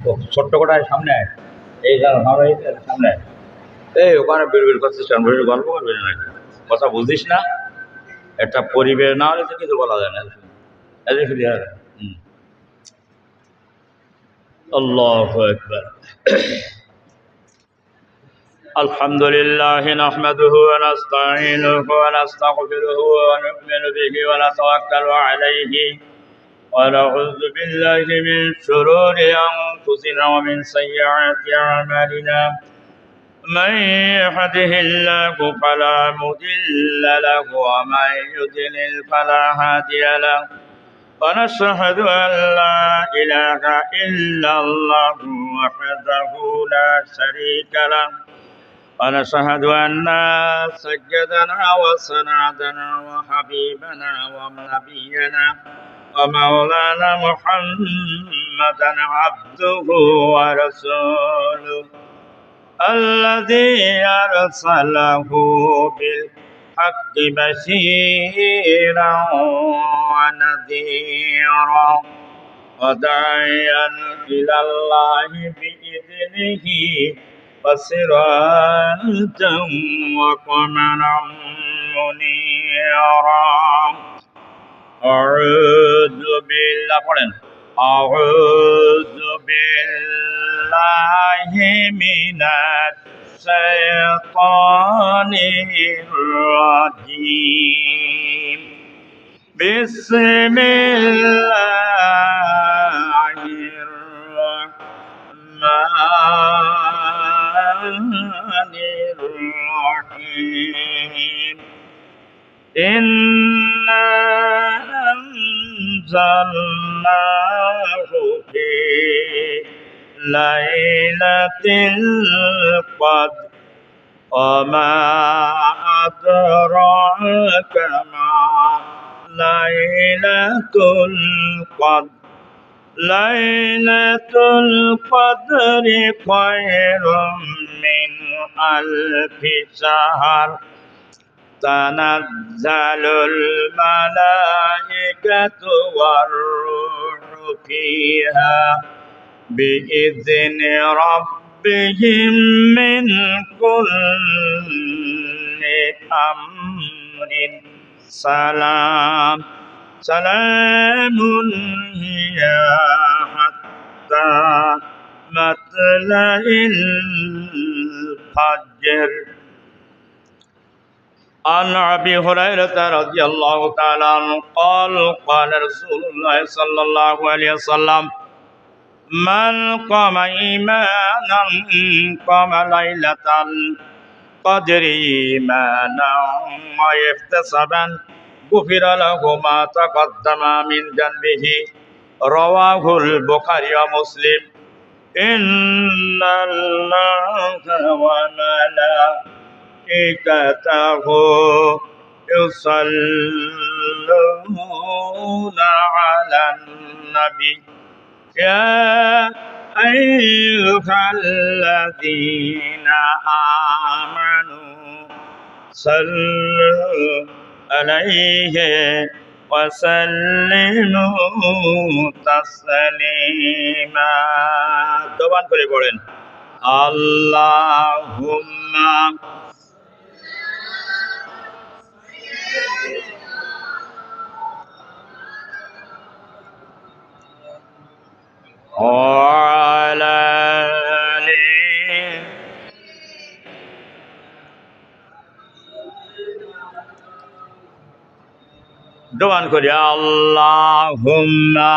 ও ছোট্ট কোটায় সামনে আয়। এই দাঁড়া আমরা এই সামনে আয়। এই ওখানে বিড়বিড় করছিস কেন? বসে গল্প করবি না নাকি? কথা বুঝিস না? একটা পরিবেশ না হলে তো কিছু বলা যায় না। এই শুধু আল্লাহু আকবার। الحمد لله نحمده ونستعينه ونستغفره ونؤمن به ونتوكل عليه ونعوذ بالله من شرور أنفسنا ومن سيئات أعمالنا من يهده الله فلا مضل له ومن يضلل فلا هادي له ونشهد أن لا إله إلا الله وحده لا شريك له ونشهد أن سيدنا وسندنا وحبيبنا ونبينا ومولانا محمدا عبده ورسوله الذي أرسله بالحق بشيرا ونذيرا وداعيا إلى الله بإذنه وسراجا وقمرا منيرا أعوذ بالله من الشيطان الرجيم بسم الله الرحمن الرحيم إنا أنزلناه في ليلة القدر وما أدراك ما ليلة القدر ليلة القدر خير من ألف شهر تنزل الملائكة والروح فيها بإذن ربهم من كل أمر سلام هي حتى مطلع الفجر. عن أبي هريرة رضي الله تعالى عنه قال قال رسول الله صلى الله عليه وسلم من قام إيمانا قام ليلة القدر إيمانا واحتسابا غفر له ما تقدم من ذنبه رواه البخاري ومسلم. إن الله وملائكته يصلون على النبي يا أيها الذين آمنوا صلوا عليه وسلموا تسليما. জবান করে পড়েন আল্লাহুম্মা وعلى জবান করে আল্লাহুম্মা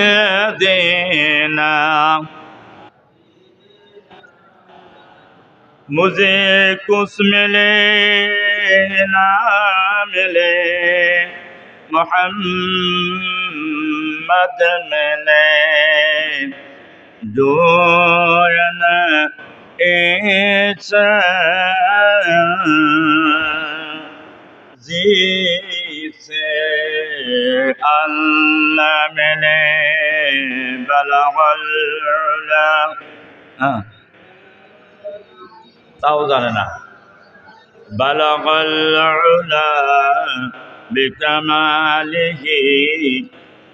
सैयदना मुझे कुछ मिले ना मिले मोहम्मद मिले जो न ऐसा जी से अल्लाह मिले बलगल তাও জানে না। বালাগাল উলা বিকামালিহি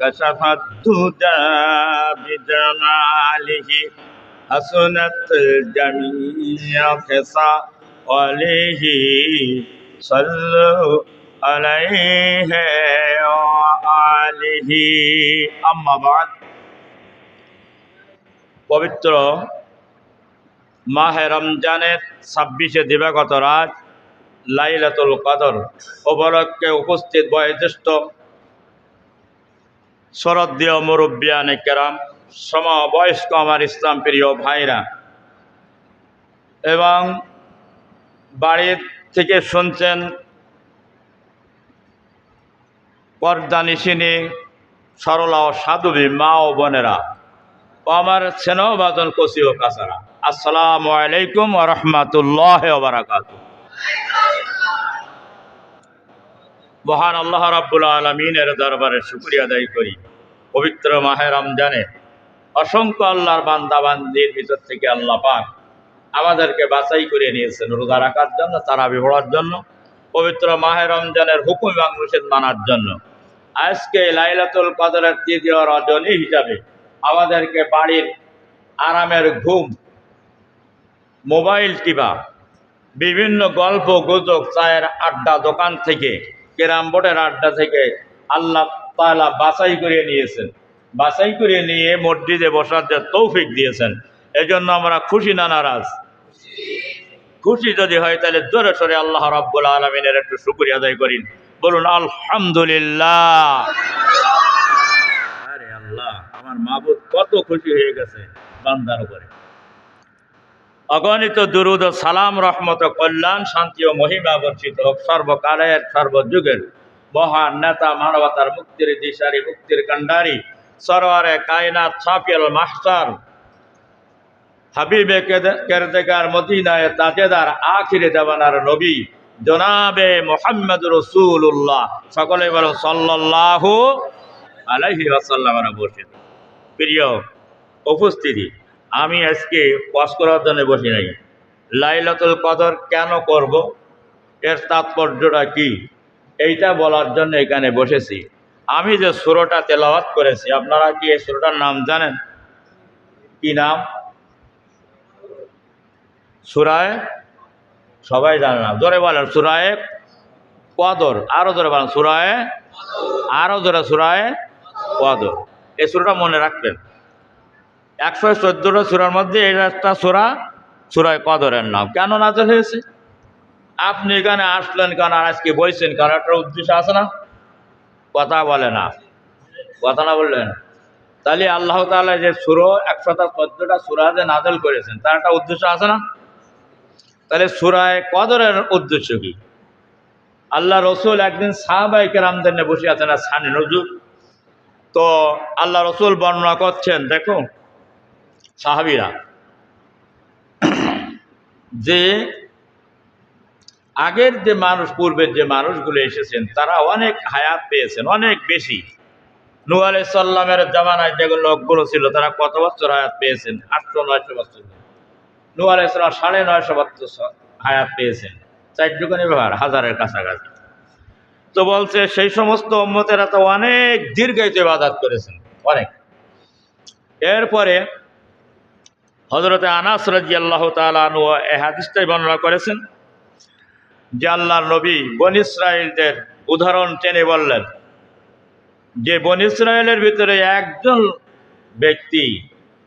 কাশাফাত দুজা বিজামালিহি হাসনাত জামিয়া খিসালিহি সাল্লু আলাইহি ওয়া আলিহি। আম্মা বাদ। পবিত্র মাহে রমজানের 26 দিবাগত রাত লাইলাতুল কদর উপলক্ষে উপস্থিত বয়োজ্যেষ্ঠ শ্রদ্ধেয় মুরব্বিয়ানে কেরাম, সমবয়স্ক আমার ইসলাম প্রিয় ভাইরা এবং বাড়ির থেকে শুনছেন পর্দানিশিনী সরলা ও সাধুবী মা ও বোনেরা ও আমার স্নেহভাজন কচি ও কাছারা, আসসালামু আলাইকুম ওয়া রাহমাতুল্লাহি ওয়া বারাকাতুহু। মহান আল্লাহ রাব্বুল আলামিনের দরবারে শুকরিয়া আদায় করি। পবিত্র মাহে রমজানে অসংখ্য আল্লাহর বান্দা বান্দির ভিতর থেকে আল্লাহ পাক আমাদেরকে বাছাই করে নিয়েছেন রোজা রাখার জন্য, তারাবি পড়ার জন্য, পবিত্র মাহে রমজানের হুকুম এবং নিষেধ মানার জন্য। আজকে লাইলাতুল কদরের তৃতীয় রজনী হিসাবে আমাদেরকে বাড়ির আরামের ঘুম, মোবাইল টিপা, বিভিন্ন গল্প গুজব, চায়ের আড্ডা দোকান থেকে, ক্যারাম বোর্ডের আড্ডা থেকে আল্লাহ তাআলা বাছাই করে নিয়েছেন। বাছাই করে নিয়ে মসজিদে বসার যে তৌফিক দিয়েছেন, এজন্য আমরা খুশি না নারাজ? খুশি যদি হয় তাহলে জোরে সোরে আল্লাহ রাব্বুল আলামিনের একটু শুকরিয়া আদায় করি। বলুন আলহামদুলিল্লাহ। আরে আল্লাহ, আমার মাবুদ কত খুশি হয়ে গেছে বান্দার উপরে। অগণিত দুরুদ ও সালাম, রহমত ও কল্যাণ, শান্তি ও মহিমা বর্ষিত হোক সর্বকালের সর্বযুগের মহান নেতা, মানবতার মুক্তির দিশারি, মুক্তির কান্ডারি, সরওয়ারে কায়নাত, সাফিউল মাহশার, হাবিবে কেরদেগার, মদিনায়ে তাজেদার, আখিরে জামানার নবী জনাবে মুহাম্মদুর রাসূলুল্লাহ। সকলে বলেন সাল্লাল্লাহু আলাইহি ওয়াসাল্লাম। বসে প্রিয় উপস্থিতি, আমি আজকে ওয়াজ করার জন্য বসি নাই। লাইলাতুল কদর কেন করব, এর তাৎপর্যটা কি, এইটা বলার জন্য এখানে বসেছি। আমি যে সূরাটা তেলাওয়াত করেছি, আপনারা কি এই সূরাটার নাম জানেন? কি নাম? সূরায়ে, সবাই জানে না, জোরে বলেন সূরায়ে কদর। আরো জোরে বলেন সূরায়ে, আরো জোরে সূরায়ে কদর। এই সূরাটা মনে রাখবেন। 114টা সূরার মধ্যে এই একটা সূরা সূরায়ে কদরের নাম। কেন নাযিল হয়েছে? আপনি এখানে আসলেন কেন, আজকে বলছেন কারণ একটা উদ্দেশ্য আছে না? কথা বলে না, কথা না বললেন। তাহলে আল্লাহ তাআলা যে সূরা 114টা সূরা যে নাযিল করেছেন, তার একটা উদ্দেশ্য আছে না? তাহলে সূরায়ে কদরের উদ্দেশ্য কি? আল্লাহ রসুল একদিন সাহাবায়ে কেরামদের নিয়ে বসে আছেন আর সানি নজুর, তো আল্লাহ রসুল বর্ণনা করছেন, দেখো সাহাবীরা, যে আগের যে মানুষ, পূর্বের যে মানুষগুলো এসেছেন তারা অনেক হায়াত পেয়েছেন, অনেক বেশি। নূহ আলাইহিস সালামের জামানায় যে লোকগুলো ছিল তারা কত বছর হায়াত পেয়েছেন? 800-900 বছর। নূহ আলাইহিস সালাম 950 বছর হায়াত পেয়েছেন, 4 দুগুণে ব্যবহার, হাজারের কাছাকাছি। তো বলছে সেই সমস্ত উম্মতেরা তো অনেক দীর্ঘায়িত ইবাদত করেছেন, অনেক। এরপরে হযরতে আনাস রাদিয়াল্লাহু তাআলা আনহু এই হাদিসটাই বর্ণনা করেছেন যে আল্লাহর নবী বনী ইসরাঈলদের উদাহরণ টেনে বললেন যে বনী ইসরাঈলের ভিতরে একজন ব্যক্তি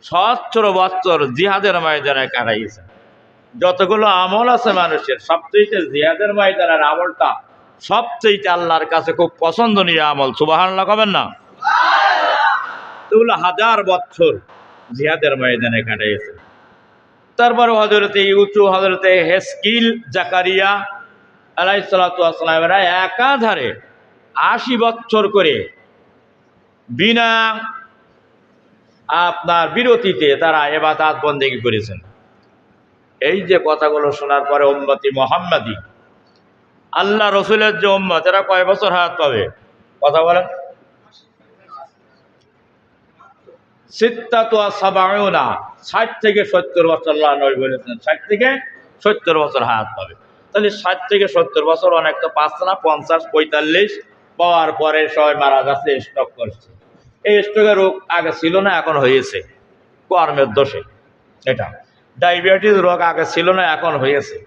70 বছর জিহাদের ময়দানে কাটাইয়েছেন। যতগুলো আমল আছে মানুষের, সবচেয়ে জিহাদের ময়দানের আমলটা সবচেয়ে আল্লাহর কাছে খুব পছন্দনীয় আমল। সুবহানাল্লাহ কবেন না? এগুলো 1000 বছর জিহাদের ময়দানে কাটাইয়েছেন। তারপরে হযরতে ইউসুফ, হযরতে হেজকিল, জাকারিয়া আলাইহিস সালাতু ওয়াস সালামেরা একাধারে 80 বছর করে বিনা আপনার বিরতিতে তারা ইবাদত বন্দেগী করেছেন। এই যে কথাগুলো শোনার পরে উম্মতি মুহাম্মাদি, আল্লাহ রসুলের যে উম্মত, এরা কয় বছর হায়াত পাবে? কথা বলেন। 60 থেকে 70 বছর আল্লাহ নবী বলেছেন, 60 থেকে 70 বছর হায়াত পাবে। তাহলে 60 থেকে 70 বছর অনেক তো পাচ্ছে না, 50 45 পাওয়ার পরে সবাই মারা যাচ্ছে, স্ট্রোক করছে। এই স্ট্রোকের রোগ আগে ছিল না, এখন হয়েছে কর্মের দোষে। এটা ডায়াবেটিস রোগ আগে ছিল না, এখন হয়েছে।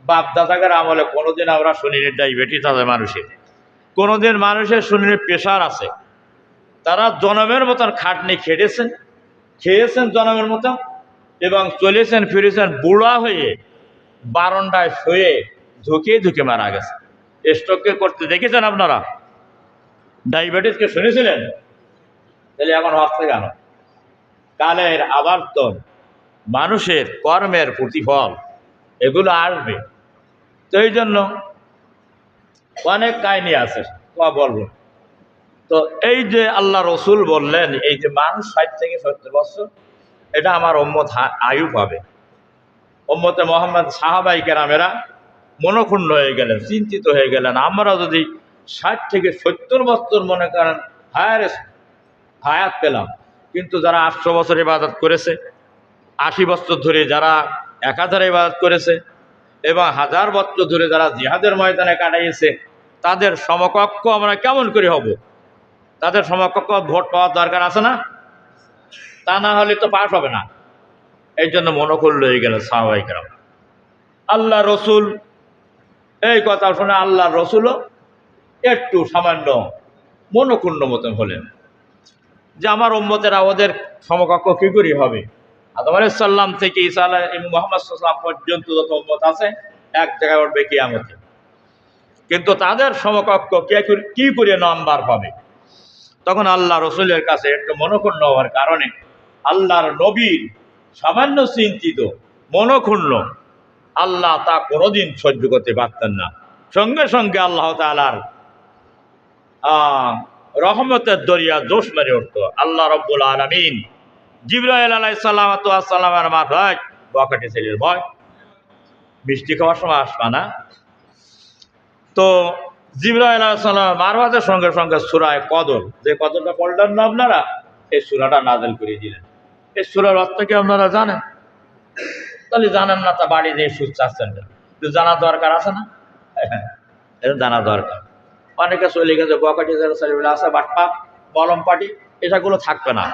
বাপ দাদাদের আমলে কোনোদিন আমরা শুনিনি ডায়াবেটিস আছে মানুষের, কোনোদিন মানুষের শুনিনি প্রেশার আছে। তারা জনমের মতন খাটনি খেয়েছেন জনমের মতন, এবং চলেছেন ফিরেছেন বুড়া হয়ে বারান্দায় শুয়ে ধুকে মারা গেছে। স্ট্রোককে করতে দেখেছেন আপনারা? ডায়াবেটিসকে শুনেছিলেন? তাহলে এখন হচ্ছে কেন? কালের আবর্তন, মানুষের কর্মের প্রতিফল, এগুলো আসবে। তো এই জন্য অনেক কাহিনী আছে, বলবো। তো এই যে আল্লাহ রসুল বললেন, এই যে মানুষ 60 থেকে 70 বছর, এটা আমার উম্মত আয়ু পাবে। উম্মতে মোহাম্মদ সাহাবাই কেরামেরা মনক্ষুণ্ণ হয়ে গেলেন, চিন্তিত হয়ে গেলেন। আমরা যদি 60 থেকে 70 বছর মনে করেন হায়াত পেলাম, কিন্তু যারা 800 বছর ইবাদত করেছে, 80 বছর ধরে যারা একাধারে ইবাদত করেছে, এবং 1000 বছর ধরে যারা জিহাদের ময়দানে কাটাইছে, তাদের সমকক্ষ আমরা কেমন করে হব? তাদের সমকক্ষ ভোট পাওয়ার দরকার আছে না? তা না হলে তো পাস হবে না। এই জন্য মনক্ষুণ্ণ হয়ে গেল সাহাবায়ে কেরাম। আল্লাহ রসুল এই কথা শুনে আল্লাহ রসুলও একটু সামান্য মনক্ষুণ্ণ মতন হলেন, যে আমার উম্মতেরা ওদের সমকক্ষ কি করে হবে? আদম আলাইহিস সালাম থেকে ঈসা মুহাম্মদ সাল্লাল্লাহু আলাইহি ওয়াসাল্লাম পর্যন্ত যত উম্মত আছে, এক জায়গায় উঠবে কিয়ামতে, কিন্তু তাদের সমকক্ষ কি করে নাম্বার পাবে? তখন আল্লাহ রসুলের কাছে একটু মনক্ষুণ্ণ হওয়ার কারণে আল্লাহর নবীর সামান্য চিন্তিত মনক্ষুণ্ণ, আল্লাহ তা কোনোদিন সহ্য করতে পারতেন না। সঙ্গে সঙ্গে আল্লাহ তাআলার রহমতের দরিয়া জোশ মেরে উঠত। আল্লাহ রব্বুল আলামিন জিবরাইল আলাইহিস সালামের মাথায় বকাটে ছেলের ভয়, মিষ্টি খাওয়ার সময় আসবা না। তো জিবরাইল আলাইহিস সালামের মারফতের সঙ্গে সঙ্গে সূরা কদর, যে কদরটা পড়লেন না আপনারা, এই সূরাটা নাযিল করে দিলেন। এই সূরার অর্থ কি আপনারা জানেন? তাহলে জানেন না, তা বাড়ি দিয়ে সুদ চাচ্ছেন, জানা দরকার আছে না? এটা জানা দরকার। অনেকে চলে গেছে বকাটি আছে, বাটপা বলম পাটি, এটাগুলো থাকবে না।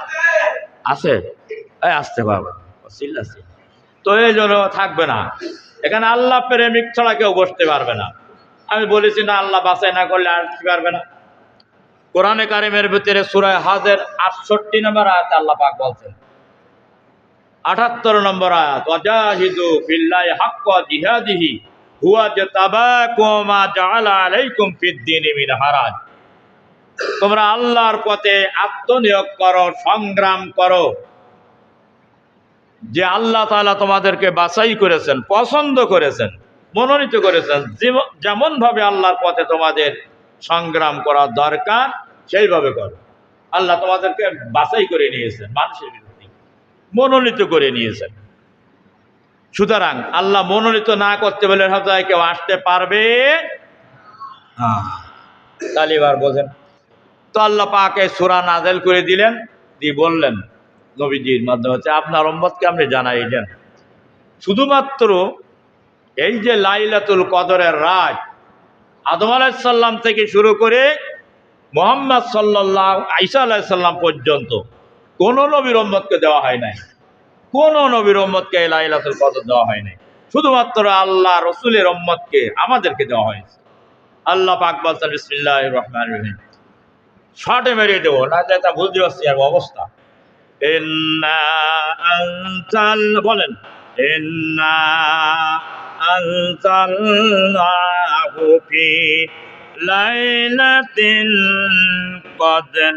আছে আসতে পারবে চিল্লাছি, তো এই জন্য থাকবে না। এখানে আল্লাহ প্রেমিক ছাড়া কেউ বসতে পারবে না। আমি বলেছি না, আল্লাহ বাছাই না করলে আসতে পারবে না। কোরআনে কারিমের ভিতরে সূরা হজের 68 নম্বর আয়াতে আল্লাহ পাক বলছেন, 78 নম্বর আয়াত, ওয়াজাহিদু ফিল্লাহি হাক্কা জিহাদিহি হুয়া জাতাবাকুম মা জাআলা আলাইকুম ফিদ-দীনি মিন হারাজ। তোমরা আল্লাহর পথে আত্মনিয়োগ করো, সংগ্রাম করো, যে আল্লাহ তাআলা তোমাদেরকে বাছাই করেছেন, পছন্দ করেছেন, মনোনীত করেছেন। যেমন ভাবে আল্লাহর পথে তোমাদের সংগ্রাম করা দরকার, সেইভাবে করো। আল্লাহ তোমাদেরকে বাছাই করে নিয়েছেন, মানুষের বিরুদ্ধে মনোনীত করে নিয়েছেন। সুতরাং আল্লাহ মনোনীত না করতে বলে হয়তো কেউ আসতে পারবে তাহলে এবার বোঝেন। তো আল্লাহ পাক এই সূরা নাযিল করে দিলেন, দিয়ে বললেন নবীজির মাধ্যমে, আপনার উম্মতকে আপনি জানাই দেন, শুধুমাত্র এই যে লাইলাতুল কদরের রাত, আদম আলাইহিস সালাম থেকে শুরু করে মুহাম্মদ ঈসা আলাইহিস সালাম পর্যন্ত কোন নবীর উম্মতকে দেওয়া হয় নাই, কোন নবীর উম্মতকে এই লাইলাতুল কদর দেওয়া হয় নাই। শুধুমাত্র আল্লাহ রসুলের উম্মতকে আমাদেরকে দেওয়া হয়েছে। আল্লাহ পাক বলছেন, বিসমিল্লাহির রহমানির রহিম, শর্টে মেরে দেবো না, যেটা বুঝতে পারছি আর অবস্থা। ইন্না আনজাল, বলেন ইন্না আনজালনাহু ফি লাইলাতিল কদর।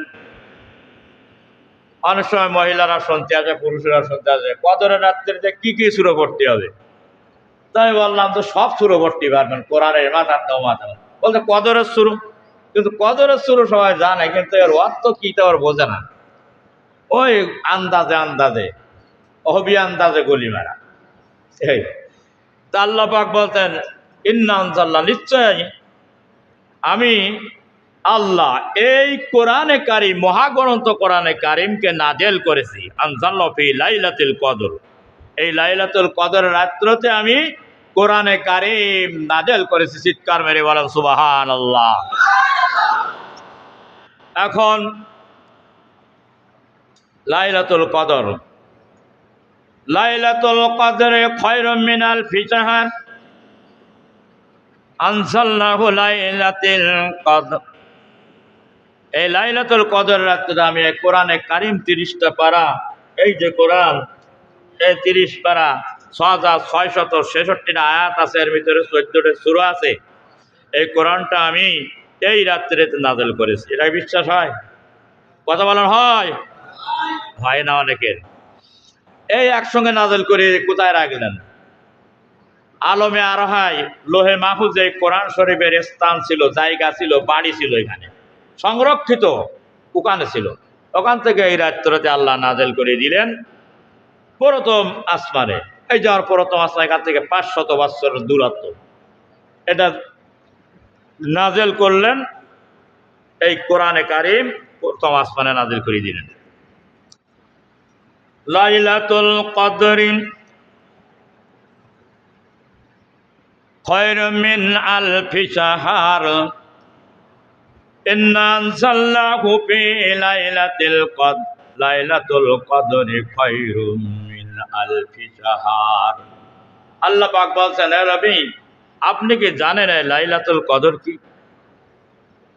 অনেক সময় মহিলারা শুনতে আসে, পুরুষেরা শুনতে আসে, কদরের রাত্রিতে কি কি সূরা পড়তে হবে। তাই বললাম, তো সব সূরা পড়তে পারবেন, কোরআনের মাথাটাও মাথা। বলতে কদরের সূরা, কিন্তু কদরের সূরা সবাই জানে, কিন্তু এর অর্থ কি তা বোঝে না। ওই আন্দাজে অহবি আন্দাজে গলি মারা। এই তা আল্লাহ পাক বলতেন, ইন্না আনজালনা, নিশ্চয় আমি আল্লাহ এই কোরআনে কারিম, মহাগ্রন্থ কোরআনে কারিমকে নাজেল করেছি, আনজালনা ফি লাইলাতুল কদর, এই লাইলাতুল কদর রাত্রিতে আমি কোরআনে কারীম নাযিল করেছি। চিৎকার মেরে বলেন সুবহানাল্লাহ। এখন লাইলাতুল কদর, লাইলাতুল কদরে খায়রুম মিন আলফি শাহর, আনজালনাহু লাইলাতুল কদর। এই লাইলাতুল কদর রাতে আমি কোরআনে কারীম 30টা পারা, এই যে কোরআন, এই 30 পারা 6666টা আয়াত আছে, এর ভিতরে 14টা সূরা আছে। এই কোরআনটা আমি এই রাত্রিতে নাযিল করেছি। এটা বিশ্বাস হয়? কথা বলেন হয়? হয় না অনেকের। এই একসঙ্গে নাযিল করে কোথায় রাখলেন? আলমে আরহায় লোহে মাহফুজে কোরআন শরীফের স্থান ছিল, জায়গা ছিল, বাড়ি ছিল, এখানে সংরক্ষিত ওখানে ছিল। ওখান থেকে এই রাত্রিতে আল্লাহ নাযিল করে দিলেন প্রথম আসমানে। এই যাওয়ার প্রথম আসমান, এখান থেকে 500 বৎসরের দূরত্ব। এটা নাযিল করলেন, এই কোরআনে কারীম প্রথম আসমানে নাযিল করে দিলেন। লাইলাতুল কদরি খায়রুম মিন আলফি শাহর, ইন্না আনজালনাহু ফি লাইলাতুল কদর, লাইলাতুল কদরি খায়রুম মিন আলফি শাহর। আল্লাহ পাক বলছেন, হে নবী, আপনি কি জানেন লাইলাতুল কদর কি?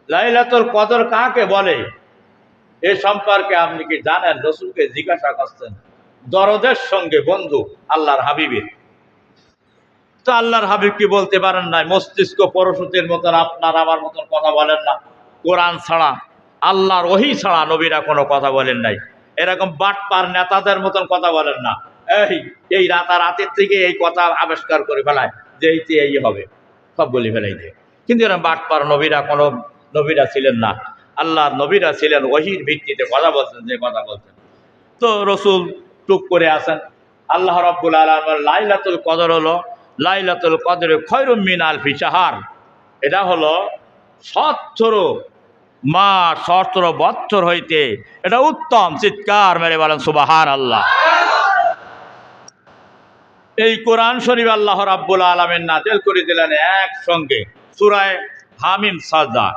লাইলাতুল কদর কাকে বলে এ সম্পর্কে আপনি কি জানেন? রাসূলকে জিজ্ঞাসা করছেন দরদের সঙ্গে, বন্ধু আল্লাহর হাবিবের। তো আল্লাহর হাবিব কি বলতে পারেন না? মস্তিষ্ক পরশুতির মতন আপনার আমার মতন কথা বলেন না। কোরআন ছাড়া, আল্লাহর ওহী ছাড়া নবীরা কোনো কথা বলেন নাই। এরকম বাটপার নেতাদের মতন কথা বলেন না। এই রাতারাতের থেকে এই কথা আবিষ্কার করে ফেলায় যে এইতে এই হবে, সব বলে ফেলাই দেয়। কিন্তু এরকম বাটপার নবীরা কোনো নবীরা ছিলেন না। আল্লাহর নবীরা ছিলেন ওহীর ভিত্তিতে কথা বলছেন, যে কথা বলছেন। তো রসুল টুক করে আসেন। আল্লাহ রাব্বুল আলামিন লাইলাতুল কদর হলো, লাইলাতুল কদরে খায়রুম মিন আলফি শাহর, এটা হলো 17 মাস 17 বছর হইতে এটা উত্তম। চিৎকার মেরে বলেন সুবহানাল্লাহ। এই কোরআন শরীফ আল্লাহ রাব্বুল আলামিন নাযিল করে দিলেন একসঙ্গে সূরা হামিম সাজদা।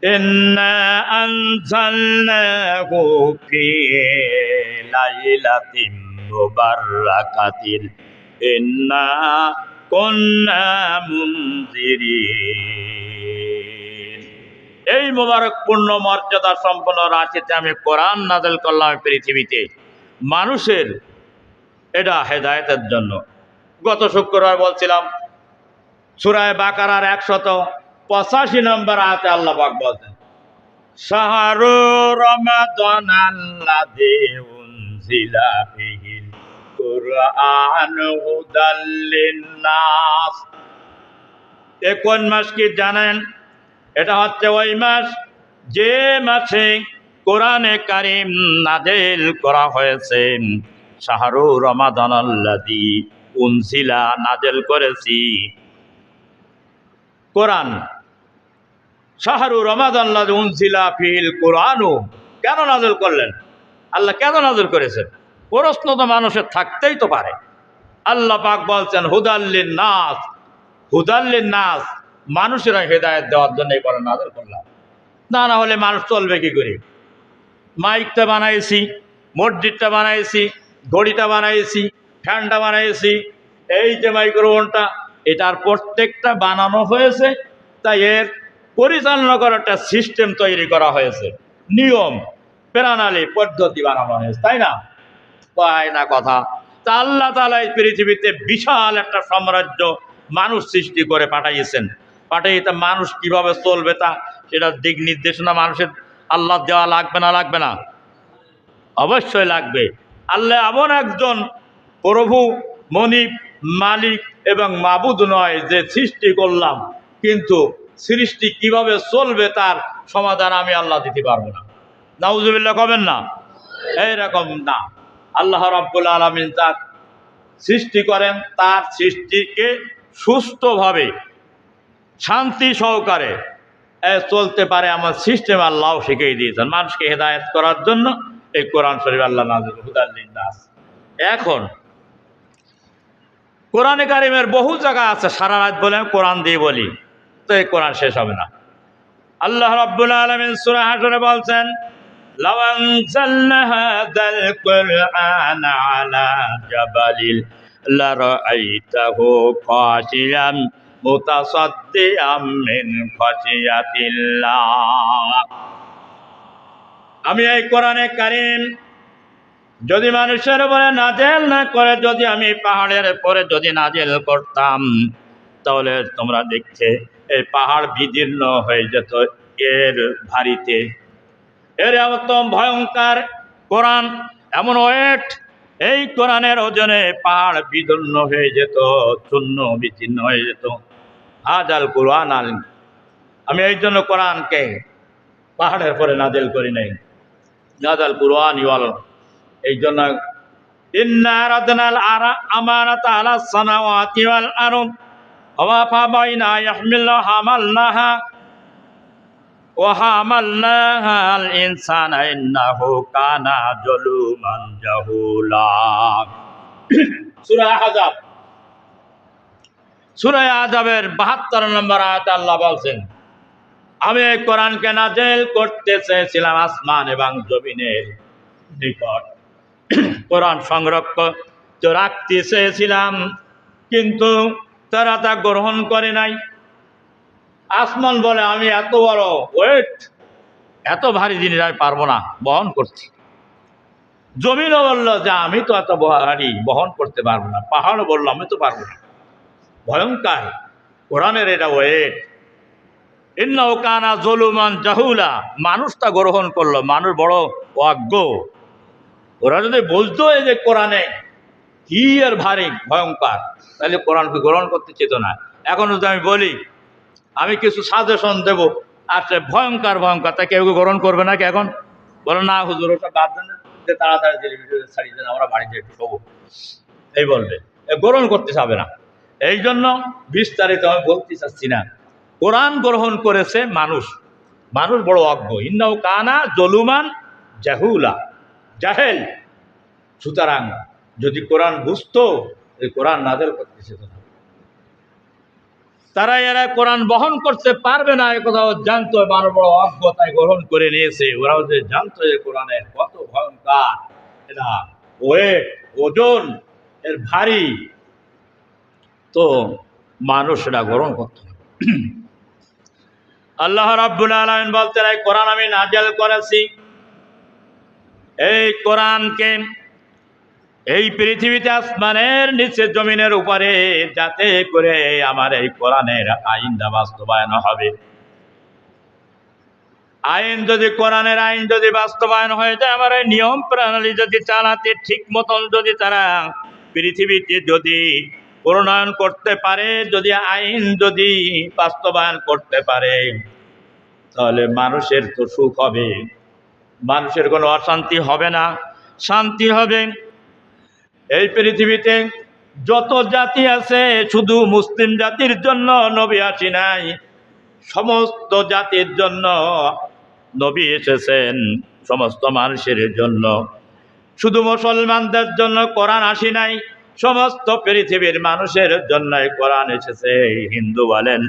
ইন্না আনজালনাহু ফি লাইলাতিন মুবাররাকাতিন ইন্না কুন্না মুনজিরিন। এই মোবারক পূর্ণ মর্যাদা সম্পন্ন রাশিতে আমি কোরআন নাযিল করলাম পৃথিবীতে মানুষের এটা হেদায়েতের জন্য। গত শুক্রবার বলছিলাম সূরা বাকারার 185 নম্বর আয়াতে আল্লাহ পাক বলছেন, শাহরু রমাদানাল্লাযী উনজিলা ফীহিল কুরআনু হুদাল লিন্নাস। এ কোন মাস কি জানেন? এটা হচ্ছে ওই মাস যে মাসে কোরআনে কারীম নাযিল করা হয়েছে। শাহরু রমাদানাল্লাযী উনজিলা, নাযিল করেছি কোরআন। শাহরু রমাদানাল্লাযী উনজিলা ফীহিল কুরআনু, কেন নাযিল করলেন আল্লাহ? কেন নাযিল করেছেন? প্রশ্ন তো মানুষের থাকতেই তো পারে। আল্লাহ পাক বলছেন হুদাল লিন্নাস, হুদাল লিন্নাস, মানুষেরা হেদায়েত দেওয়ার জন্য এই কোরআন নাযিল করলাম। না হলে মানুষ চলবে কি করে? মাইকটা বানাইছি, মসজিদটা বানাইছি, ঘড়িটা বানাইছি, ফ্যানটা বানাইছি, এই যে মাইক্রোফোনটা, এটার প্রত্যেকটা বানানো হয়েছে, তাই এর পরিচালনা করার একটা সিস্টেম তৈরি করা হয়েছে, নিয়ম প্রণালী পদ্ধতি বানানো হয়েছে, তাই না? তাই না কথা? তা আল্লাহ তাআলা এই পৃথিবীতে বিশাল একটা সাম্রাজ্য মানুষ সৃষ্টি করে পাঠাইয়েছেন। পাঠিয়ে তা মানুষ কিভাবে চলবে তা সেটা দিক নির্দেশনা মানুষের আল্লাহ দেওয়া লাগবে না? লাগবে না? অবশ্যই লাগবে। আল্লাহ এমন একজন প্রভু, মনিব, মালিক এবং মাবুদ নয় যে সৃষ্টি করলাম কিন্তু সৃষ্টি কিভাবে চলবে তার সমাধান আমি আল্লাহ দিতে পারবো না। নাউজুবিল্লাহ কবেন না? এইরকম না। আল্লাহ রাব্বুল আলামিন যার সৃষ্টি করেন তার সৃষ্টিকে সুস্থভাবে শান্তি সহকারে চলতে পারে আমার সিস্টেম আল্লাহ শিখিয়ে দিয়েছেন মানুষকে হেদায়েত করার জন্য। এই কোরআন শরীফ আল্লাহ নাযিল হুদাল লিন্নাস। এখন কোরআনে কারিমের বহু জায়গা আছে, সারা রাত বলে কোরআন দিয়ে বলি তো এই কোরআন শেষ হবে না। আল্লাহ রাব্বুল আলামিন সূরা হাশরে বলছেন, লাউ আনজালনা হাযাল কুরআনা আলা জাবালিন লারাআইতাহু খাশিয়াম মুতাসাদ্দিআম মিন খাশিয়াতিল্লাহ। আমি এই কোরআনে কারিম যদি মানুষের উপরে নাজেল না করে, যদি আমি পাহাড়ের পরে যদি নাজেল করতাম, তাহলে তোমরা দেখতে এই পাহাড় বিদীর্ণ হয়ে যেত এর ভারীতে। এর এত ভয়ঙ্কর কোরআন, এমন ওয়েট, এই কোরআনের ওজনে পাহাড় বিদীর্ণ হয়ে যেত, চূর্ণ বিচ্ছিন্ন হয়ে যেত। হাজাল কোরআন আল, আমি এই জন্য কোরআনকে পাহাড়ের পরে নাজেল করি নাই। হাজাল কোরআন ইওয়াল, এই জন্য ইন্না আরাদনাল আমানাতা আলাস সামাওয়াতি ওয়াল আরদ ওয়া ফাবাইনা ইয়াহমিলু হামালনাহা ওয়া হামালনাহা আল ইনসানা ইন্নাহু কানা যালুমান জাহুলা। সূরা আহজাব, সূরা আহজাবের 72 নম্বর আয়াতে আল্লাহ বলছেন, আমি এই কোরআনকে নাজেল করতে চেয়েছিলাম আসমান এবং জমিনের নিকট, কোরআন সংরক্ষণ তো রাখতে চেয়েছিলাম, কিন্তু তারা তা গ্রহণ করে নাই। আসমান বলে আমি এত বড় ওয়েট, এত ভারী জিনিস আমি পারবো না বহন করতে। জমিনও বলল যে আমি তো এত ভারী বহন করতে পারবো না। পাহাড়ও বললো আমি তো পারবো না। ভয়ঙ্কর কোরআনের এটা ওয়েট। ইন্নাহু কানা যালুমান জাহুলা, মানুষটা গ্রহণ করলো, মানুষ বড় অজ্ঞ। ওরা যদি বুঝতো এই যে কোরআনে কি আর ভারী ভয়ঙ্কর, তাহলে কোরআনকে গ্রহণ করতে চেত না। এখন যদি আমি বলি, আমি কিছু সাজেশন দেব, আচ্ছা ভয়ঙ্কর ভয়ঙ্কর, তা কেউ গ্রহণ করবে নাকি? এখন বলো না হুজুর ওটা বাদ দেন, যে তাড়াতাড়ি টেলিভিশনে ছাড়িয়ে দেন, আমরা বাড়িতে একটু শোবো, এই বলবে, গ্রহণ করতে চাবে না। এই জন্য বিস্তারিত আমি বলতে চাচ্ছি না। কোরআন গ্রহণ করেছে মানুষ, মানুষ বড় অজ্ঞ। ইন্নাহু কানা যালুমান জাহুলা, জাহেল। সুতরাং যদি কোরআন বুঝতো, এই কোরআন নাযিল করতেছে না, তারা এরা কোরআন বহন করতে পারবে না, এ কথাও জানতো। মানুষ বড় অজ্ঞ, তাই গ্রহণ করে নিয়েছে। ওরাও যে জানতো যে কোরআনের কত ভয়ঙ্কর, এটা ওয়েট, ওজন এর ভারী, তো মানুষ এটা গ্রহণ করত না। আল্লাহ রাব্বুল আলামিন বলতেন, এই কোরআন আমি নাযিল করেছি, এই কোরআনকে এই পৃথিবীতে আসমানের নিচে জমিনের উপরে, যাতে করে আমার এই কোরআনের আইনটা বাস্তবায়ন হবে। আইন যদি কোরআনের আইন যদি বাস্তবায়ন হয়ে যায়, আমার এই নিয়ম প্রণালী যদি চালাতে ঠিক মতন যদি তারা পৃথিবীতে যদি প্রণয়ন করতে পারে, যদি আইন যদি বাস্তবায়ন করতে পারে, তাহলে মানুষের তো সুখ হবে, মানুষের কোনো অশান্তি হবে না, শান্তি হবে। এই পৃথিবীতে যত জাতি আছে, শুধু মুসলিম জাতির জন্য নবী আসি নাই, সমস্ত জাতির জন্য নবী এসেছেন, সমস্ত মানুষের জন্য। শুধু মুসলমানদের জন্য কোরআন আসি নাই, সমস্ত পৃথিবীর মানুষের জন্য কোরআন এসেছে। হিন্দু বলেন,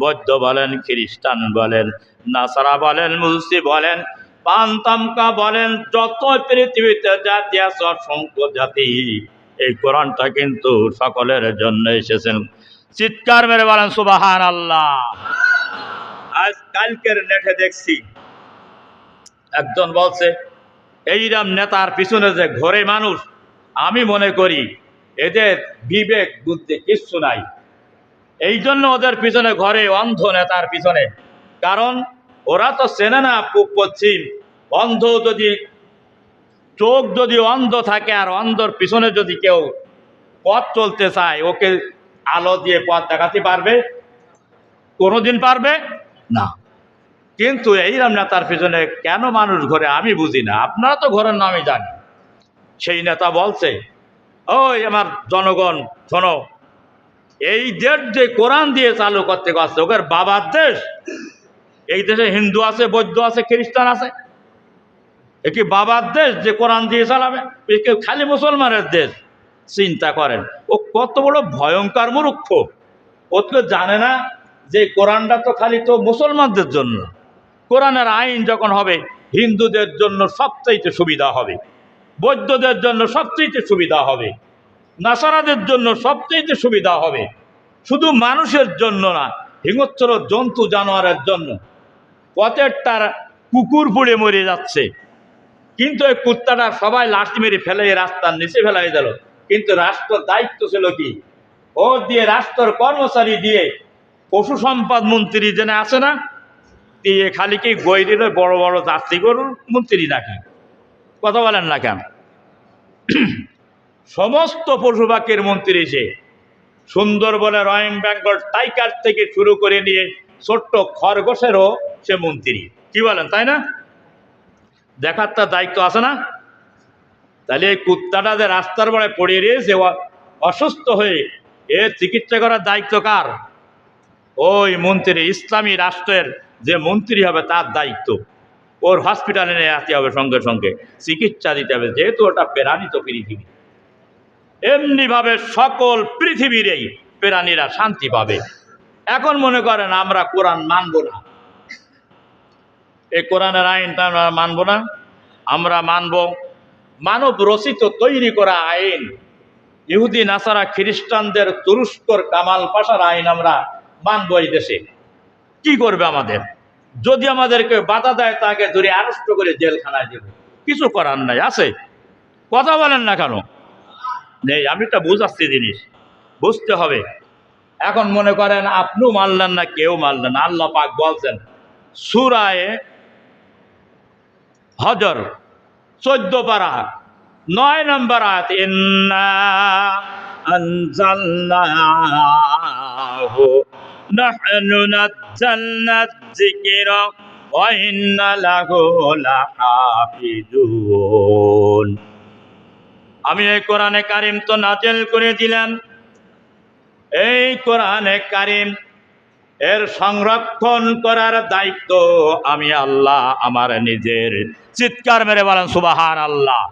বৌদ্ধ বলেন, খ্রিস্টান বলেন, নাসারা বলেন, মুসলিম বলেন, পান্তামকা বলেন, যত পৃথিবীতে জাতি আছে, অসংখ্য জাতি, এই কোরআনটা কিন্তু সকলের জন্য এসেছেন। চিৎকার মেরে বলেন সুবহানাল্লাহ। আজ কালকের নেটে দেখছি একজন বলছে, এইরকম নেতার পিছনে যে ঘোরে মানুষ, আমি মনে করি এদের বিবেক বুদ্ধি কিচ্ছু নাই, এই জন্য ওদের পিছনে ঘরে, অন্ধ নেতার পিছনে। কারণ ওরা তো চেনে না পূব পশ্চিম। অন্ধ যদি, চোখ যদি অন্ধ থাকে আর অন্ধর পিছনে যদি কেউ পথ চলতে চায়, ওকে আলো দিয়ে পথ দেখাতে পারবে? কোনোদিন পারবে না। কিন্তু এইরকম নেতার পিছনে কেন মানুষ ঘোরে আমি বুঝি না। আপনারা তো ঘোরেন না আমি জানি। সেই নেতা বলছে, ওই আমার জনগণ শোনো, এই দেশ যে কোরআন দিয়ে চালু করতে পারছে, ওদের বাবার দেশ। এই দেশে হিন্দু আছে, বৌদ্ধ আছে, খ্রিস্টান আছে, এ কি বাবার দেশ যে কোরআন দিয়ে চালাবে? এ খালি মুসলমানের দেশ? চিন্তা করেন, ও কত বড় ভয়ঙ্কর মূর্খ! ও তো জানে না যে কোরআনটা তো খালি তো মুসলমানদের জন্য। কোরআনের আইন যখন হবে হিন্দুদের জন্য সবচাইতে সুবিধা হবে, বৌদ্ধদের জন্য সবচাইতে সুবিধা হবে, নাসারাদের জন্য সবচাইতে সুবিধা হবে, শুধু মানুষের জন্য না, হিংস্র জন্তু জানোয়ারের জন্য। প্রত্যেকটার কুকুর পুড়ে মরে যাচ্ছে, কিন্তু এই কুত্তাটা সবাই লাঠি মেরে ফেলে রাস্তার নিচে ফেলাই দিল। কিন্তু রাষ্ট্র দায়িত্ব ছিল কি, ও দিয়ে রাষ্ট্রের কর্মচারী দিয়ে পশু সম্পদ মন্ত্রী যেন আছে না, দিয়ে খালি কি গৈরির বড় বড় যাত্রী গরুর মন্ত্রী নাকি? কথা বলেন না কেন? সমস্ত পশু পাখির মন্ত্রী সে। সুন্দরবনে রয়্যাল বেঙ্গল টাইগার থেকে শুরু করে নিয়ে ছোট্ট খরগোশেরও সে মন্ত্রী। কি বলেন, তাই না? দেখার তার দায়িত্ব আছে না? তাহলে এই কুত্তাটা যে রাস্তার বড়ে পড়ে রয়েছে অসুস্থ হয়ে, এর চিকিৎসা করার দায়িত্ব কার? ওই মন্ত্রী, ইসলামী রাষ্ট্রের যে মন্ত্রী হবে তার দায়িত্ব। ওর হসপিটালে নিয়ে আসতে হবে, সঙ্গে সঙ্গে চিকিৎসা দিতে হবে, যেহেতু ওটা প্রাণিত পৃথিবী। এমনিভাবে সকল পৃথিবীর এই প্রাণীরা শান্তি পাবে। এখন মনে করেন আমরা কোরআন মানব না, এই কোরআনের আইনটা আমরা মানব না, আমরা মানব মানব রচিত তৈরি করা আইন, ইহুদি নাসারা খ্রিস্টানদের তুরস্কর কামাল পাশার আইন আমরা মানব। এই দেশে কি করবে আমাদের? যদি আমাদেরকে বাধা দেয় তাকে ধরে আরেস্ট করে জেলখানায় দেব, কিছু করার নাই। আছে? কথা বলেন না কেন? নেই। আমি একটা বুঝাচ্ছি জিনিস, বুঝতে হবে। এখন মনে করেন আপনিও মানলেন না, কেউ মানলেন না। আল্লাহ পাক বলছেন সূরায়ে হজর 14 পারা 9 নম্বর আয়াত, ইন্না আনজালনাহু নাহনু নাযালনা যিকরা ওয়া ইন্না লাহু লাহাফিজুন। আমি এই কোরআনে কারিম তো নাযিল করে দিলাম। এই কোরআনে কারিম এর সংরক্ষণ করার দায়িত্ব আমি আল্লাহ আমার নিজের। চিৎকার মেরে বলেন সুবহানাল্লাহ।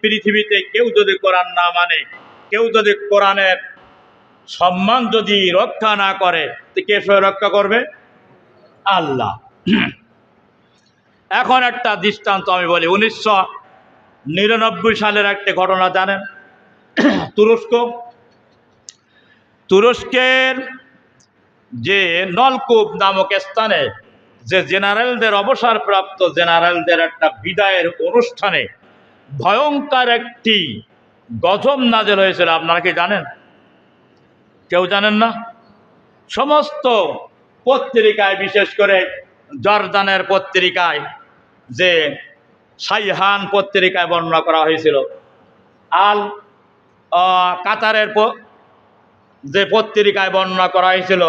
পৃথিবীতে কেউ যদি কোরআন না মানে, কেউ যদি কোরআনের সম্মান যদি রক্ষা না করে, তো কে রক্ষা করবে? আল্লাহ। এখন একটা দৃষ্টান্ত আমি বলি। 1999 সালের একটা ঘটনা জানেন? তুরস্কের যে নলকূপ নামক স্থানে যে জেনারেলদের, অবসরপ্রাপ্ত জেনারেলদের একটা বিদায়ের অনুষ্ঠানে ভয়ঙ্কর একটি গজব নাযিল হয়েছিল। আপনারা কি জানেন? কেউ জানেন না? সমস্ত পত্রিকায়, বিশেষ করে জর্দানের পত্রিকায়, যে সাইহান পত্রিকায় বর্ণনা করা হয়েছিল, আল কাতারের যে পত্রিকায় বর্ণনা করা হয়েছিল,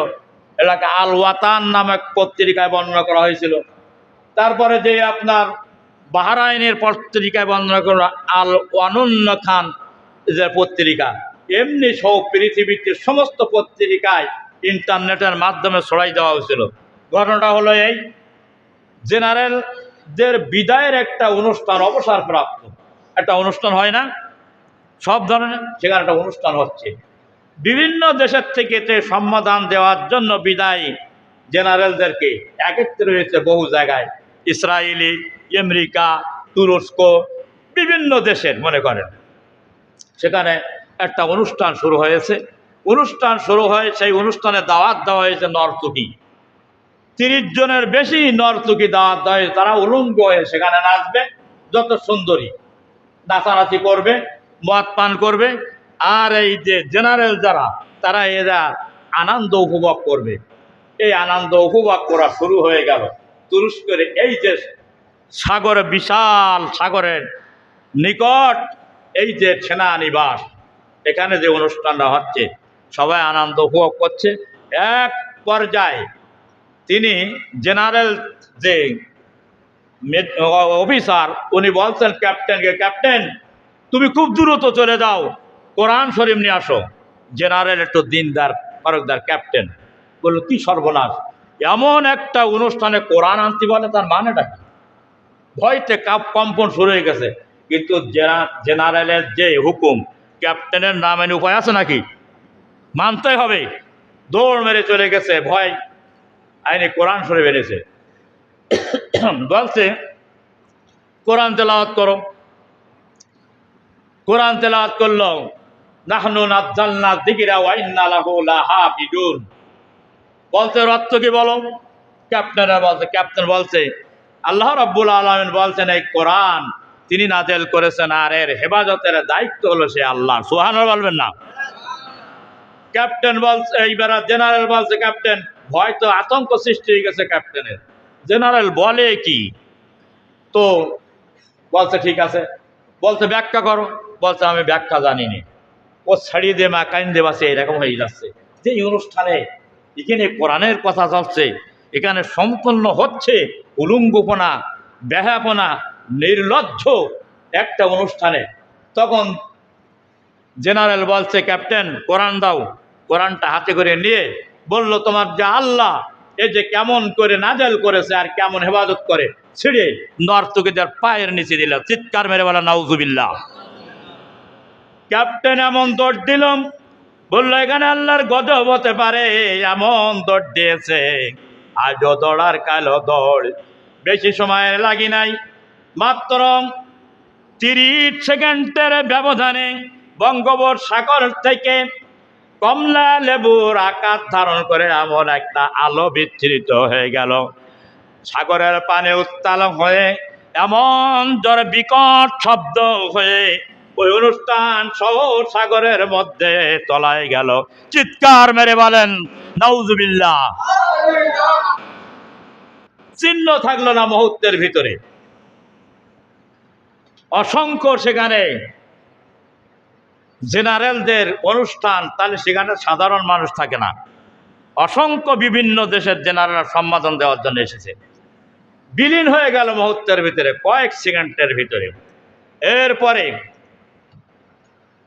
এটাকে আল ওয়াতান নামক পত্রিকায় বর্ণনা করা হয়েছিল। তারপরে যে আপনার বাহরাইনের পত্রিকায় বর্ণনা করা আল অনন্য খান যে পত্রিকা, এমনি সব পৃথিবীতে সমস্ত পত্রিকায় ইন্টারনেটের মাধ্যমে ছড়াই দেওয়া হয়েছিল। ঘটনাটা হলো এই, জেনারেলদের বিদায়ের একটা অনুষ্ঠান, অবসরপ্রাপ্ত একটা অনুষ্ঠান হয় না সব ধরনের, সেখানে একটা অনুষ্ঠান হচ্ছে। বিভিন্ন দেশের থেকে সম্মানদান দেওয়ার জন্য বিদায়ী জেনারেলদেরকে একত্রিত হয়েছে বহু জায়গায়, ইসরায়েলি, আমেরিকা, তুরস্ক, বিভিন্ন দেশের। মনে করেন সেখানে একটা অনুষ্ঠান শুরু হয়েছে। অনুষ্ঠান শুরু হয়, সেই অনুষ্ঠানে দাওয়াত দেওয়া হয়েছে নর্তকী। 30 জনের বেশি নর্তকী দাওয়াত দেওয়া হয়েছে। তারা উলঙ্গ হয়ে সেখানে নাচবে, যত সুন্দরী নাচানাচি করবে, মদ পান করবে। আর এই যে জেনারেল যারা, তারা এরা আনন্দ উপভোগ করবে। এই আনন্দ উপভোগ করা শুরু হয়ে গেল তুরস্কের এই যে সাগর, বিশাল সাগরের নিকট এই যে সেনানিবাস, এখানে যে অনুষ্ঠানটা হচ্ছে, সবাই আনন্দ উপভোগ করছে। এক পর্যায়ে তিনি জেনারেল যে অফিসার, উনি বলছেন ক্যাপ্টেনকে, ক্যাপ্টেন তুমি খুব দ্রুত চলে যাও, কোরআন শরীফ নিয়ে আসো। জেনারেল একটু দিনদার ফরকদার ক্যাপ্টেন বলল, কি সর্বনাশ, এমন একটা অনুষ্ঠানে কোরআন আনতে বলে, তার মানেটা কি? ভয়তে কম্পন শুরু হয়ে গেছে। কিন্তু জেনারেলের যে হুকুম, ক্যাপ্টেনের না মেনে উপায় আছে নাকি? মানতে হবে। দৌড় মেরে চলে গেছে, ভয় আইনে কোরআন শরীফ এনেছে, বলছে কোরআন তেলাওয়াত করো। কোরআন তেলাওয়াত করলো, নাহনু নাজ্জালনা যিকরা ওয়া ইন্না লাহু লাহাফিজুন। বলছে অর্থ কি বলো? ক্যাপ্টেন বলছে আল্লাহ রাব্বুল আলামিন বলছেন এই কোরআন তিনি নাযিল করেছেন, আর এর হেফাজতের দায়িত্ব হলো সে আল্লাহ। সুবহানাল্লাহ বলবেন না? ক্যাপ্টেন বলছে, এইবার জেনারেল বলছে, ক্যাপ্টেন ভয় তো আতঙ্ক সৃষ্টি হয়ে গেছে ক্যাপ্টেনের। জেনারেল বলে কি? তো বলছে ঠিক আছে, বলছে ব্যাখ্যা করো। বলছে আমি ব্যাখ্যা জানি না। ও ছাড়িয়ে দে মা কাইন দেবাসে এরকম হয়ে যাচ্ছে। যে অনুষ্ঠানে এখানে কোরআনের কথা চলছে, এখানে সম্পন্ন হচ্ছে উলঙ্গপনা, ব্যাহাপনা, নির্লজ্জ একটা অনুষ্ঠানে। তখন জেনারেল বলছে ক্যাপ্টেন কোরআন দাও। কোরআনটা হাতে করে নিয়ে বলল তোমার যা আল্লাহ এই যে কেমন করে নাজেল করেছে আর কেমন হেফাজত করে, ছিঁড়ে নর্তকীদের পায়ের নিচে দিল। চিৎকার মেরে বলা নাউজুবিল্লাহ। ক্যাপ্টেন এমন দৌড় দিলাম, বললো এখানে আল্লাহর গজব হতে পারে, এমন দৌড় দিয়েছে। আজও দৌড়ার কালো দৌড়, বেশি সময় লাগি নাই, মাত্র 30 সেকেন্ডের ব্যবধানে বঙ্গোপসাগর থেকে কমলা লেবুর আকার ধারণ করে এমন একটা আলো বিচ্ছুরিত হয়ে গেল। সাগরের পানে উত্তাল হয়ে এমন জোরে বিকট শব্দ হয়ে ওই অনুষ্ঠান সহ সাগরের মধ্যে তলায় গেল। চিৎকার মেরে বলেন নাউজুবিল্লাহ। চিহ্ন থাকলো না মুহূর্তের ভিতরে। অসংখ্য সেখানে জেনারেলদের অনুষ্ঠান, তাহলে সেখানে সাধারণ মানুষ থাকে না। অসংখ্য বিভিন্ন দেশের জেনারেল সম্বোধন দেওয়ার জন্য এসেছে। বিলীন হয়ে গেল মুহূর্তের ভিতরে, কয়েক সেকেন্ডের ভিতরে। এরপরে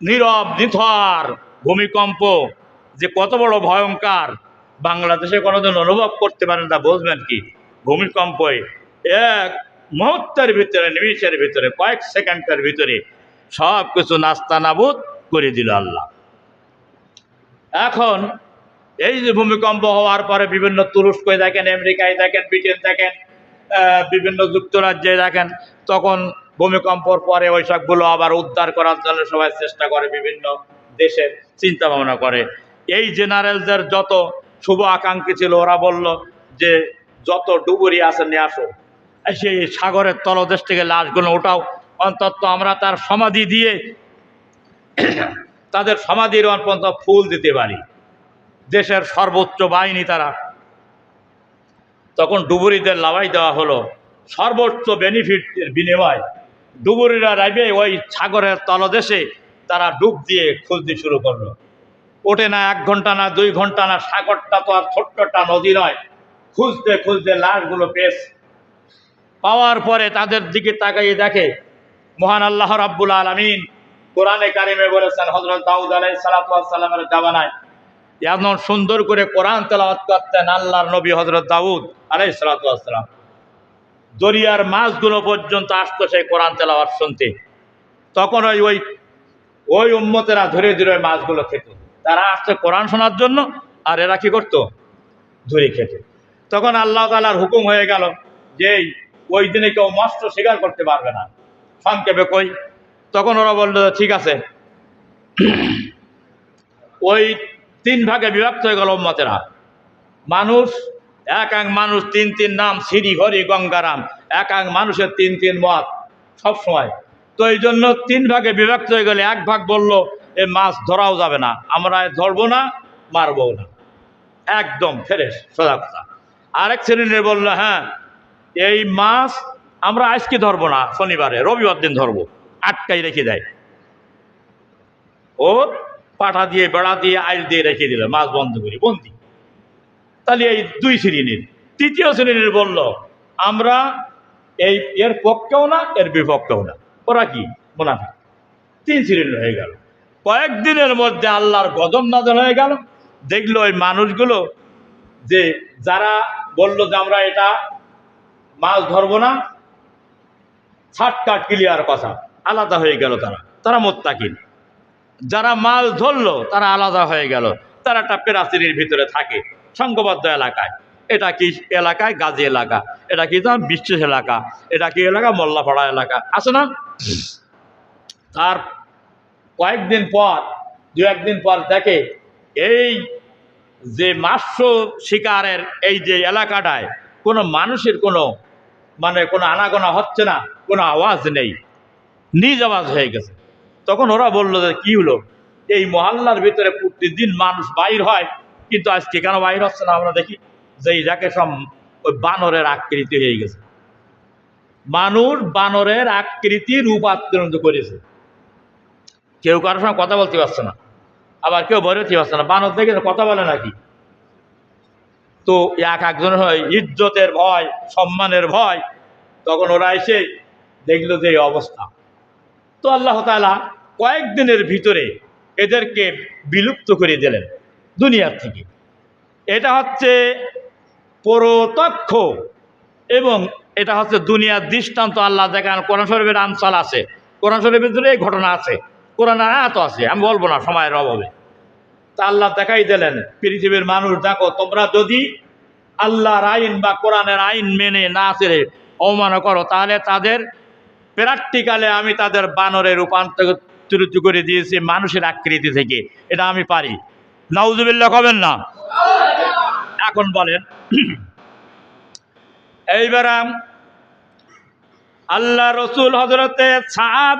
নীরব নিথর ভূমিকম্প যে কত বড় ভয়ঙ্কর, বাংলাদেশে কোনোদিন অনুভব করতে পারেন না, বুঝবেন কি? ভূমিকম্পে এক মুহূর্তের ভিতরে, নিমিষের ভিতরে, কয়েক সেকেন্ডের ভিতরে সব কিছু নাস্তা নাবুদ করে দিল আল্লাহ। এখন এই যে ভূমিকম্প হওয়ার পরে বিভিন্ন তুরস্কে দেখেন, আমেরিকায় দেখেন, ব্রিটেন দেখেন, বিভিন্ন যুক্তরাজ্যে দেখেন, তখন ভূমিকম্পর পরে ওই সবগুলো আবার উদ্ধার করার জন্য সবাই চেষ্টা করে, বিভিন্ন দেশের চিন্তা ভাবনা করে। এই জেনারেলদের যত শুভ আকাঙ্ক্ষী ছিল, ওরা বলল যে যত ডুবুরি আছে নিয়ে আসো, সেই সাগরের তলদেশ থেকে লাশগুলো ওঠাও, অন্তত আমরা তার সমাধি দিয়ে তাদের সমাধির অন্তত ফুল দিতে পারি। দেশের সর্বোচ্চ বাহিনী তারা। তখন ডুবুরিদের লাভাই দেওয়া হলো, সর্বোচ্চ বেনিফিটের বিনিময় ডুবুরিরা রাইবে ওই সাগরের তলদেশে তারা ডুব দিয়ে খুঁজতে শুরু করলো। ওঠে না 1 ঘন্টা না 2 ঘন্টা না, সাগরটা তো আর ছোট্টটা নদী নয়। খুঁজতে খুঁজতে লাশগুলো পাওয়ার পরে তাদের দিকে তাকাইয়ে দেখে মহান আল্লাহ রাব্বুল আলামিন কোরআনে কারিমে বলেছেন, হযরত দাউদ আলাইহিস সালাতু ওয়াস সালামের জামানায় এমন সুন্দর করে কোরআন তেলাওয়াত করতেন আল্লাহর নবী হযরত দাউদ আলাইহিস সালাতু ওয়াস সালাম। দরিয়ার মাছগুলো পর্যন্ত আসতো সেই কোরআন তেলাওয়াত শুনতে। তখন ওই উম্মতেরা ধরে ধরে মাছগুলো খেত। তারা আসছে কোরআন শোনার জন্য, আর এরা কি করতো? ধরে খেত। তখন আল্লাহ তাআলার হুকুম হয়ে গেল যে ওই দিনে কেউ মৎস্য শিকার করতে পারবে না। সংক্ষেপে কই, তখন ওরা বলল ঠিক আছে। ওই 3 ভাগে বিভক্ত হয়ে গেল উম্মতেরা। মানুষ এক মানুষ 3 নাম, শ্রী হরি গঙ্গারাম, এক মানুষের 3 মত সবসময়। তো এই জন্য 3 ভাগে বিভক্ত হয়ে গেলে, এক ভাগ বলল এ মাছ ধরাও যাবে না, আমরা ধরবো না, মারবো না, একদম ফ্রেশ সোজা কথা। আরেক শ্রেণীর বললো হ্যাঁ এই মাছ আমরা আজকে ধরবো না, শনিবারে রবিবার দিন ধরবো, আটকাই রেখে দেয়। ও পাঠা দিয়ে বেড়া দিয়ে আইল দিয়ে রেখে দিল, মাছ বন্ধ করি বন্দি। তাহলে এই 2 শ্রেণীর। তৃতীয় শ্রেণীর বলল আমরা এর পক্ষেও না, এর বিপক্ষেও না। ওরা কি? মুনাফিক। 3 শ্রেণীর হয়ে গেল। কয়েকদিনের মধ্যে আল্লাহর গজব নাযিল হয়ে গেল। দেখলো ওই মানুষগুলো যে যারা বলল যে আমরা এটা মাছ ধরবো না, শর্টকাট ক্লিয়ার কথা, আলাদা হয়ে গেল। তারা মুত্তাকিন। যারা মাল ধরলো তারা আলাদা হয়ে গেল, তারা একটা প্রাচীরের ভিতরে থাকে সংঘবদ্ধ এলাকায়। এটা কি এলাকায়? গাজী এলাকা। এটা কি বিশ্বাস এলাকা। এটা কি এলাকা? মোল্লাপাড়া এলাকা আছে না? তার কয়েকদিন পর, দু একদিন পর দেখে এই যে মাৎস্য শিকারের এই যে এলাকাটায় কোনো মানুষের কোনো কোনো আনাগোনা হচ্ছে না, কোনো আওয়াজ নেই, নিজ আওয়াজ হয়ে গেছে। তখন ওরা বললো যে কি হলো, এই মহল্লার ভিতরে প্রতিদিন মানুষ বাইর হয়, কিন্তু আজকে কেন বাইর হচ্ছে না? আমরা দেখি যে যাকে সব ওই বানরের আকৃতি হয়ে গেছে। মানুষ বানরের আকৃতি রূপান্তরিত করেছে। কেউ কারোর সঙ্গে কথা বলতে পারছে না, আবার কেউ বেরোতে পারছে না। বানর দেখে কথা বলে নাকি? তো একজনের হয় ইজ্জতের ভয়, সম্মানের ভয়, তখন ওরা এসে দেখলো যে এই অবস্থা। তো আল্লাহ তাআলা কয়েকদিনের ভিতরে এদেরকে বিলুপ্ত করে দিলেন দুনিয়ার থেকে। এটা হচ্ছে প্রত্যক্ষ এবং এটা হচ্ছে দুনিয়ার দৃষ্টান্ত আল্লাহ দেখান। কোরআন শরীফের আমসাল আছে, কোরআন শরীফের ভিতরে এই ঘটনা আছে, কোরআনের আয়াত আছে, আমি বলবো না সময়ের অভাবে। তা আল্লাহ দেখাই দিলেন, পৃথিবীর মানুষ দেখো, তোমরা যদি আল্লাহর আইন বা কোরআনের আইন মেনে না চলে অবমাননা করো, তাহলে তাদের প্র্যাকটিক্যালে আমি তাদের বানরে রূপান্তরিত করে দিয়েছি মানুষের আকৃতি থেকে। এটা আমি পারি। নাউজুবিল্লাহ কবেন না? এখন বলেন, এইবার আল্লাহ রসুল হযরতে সাদ,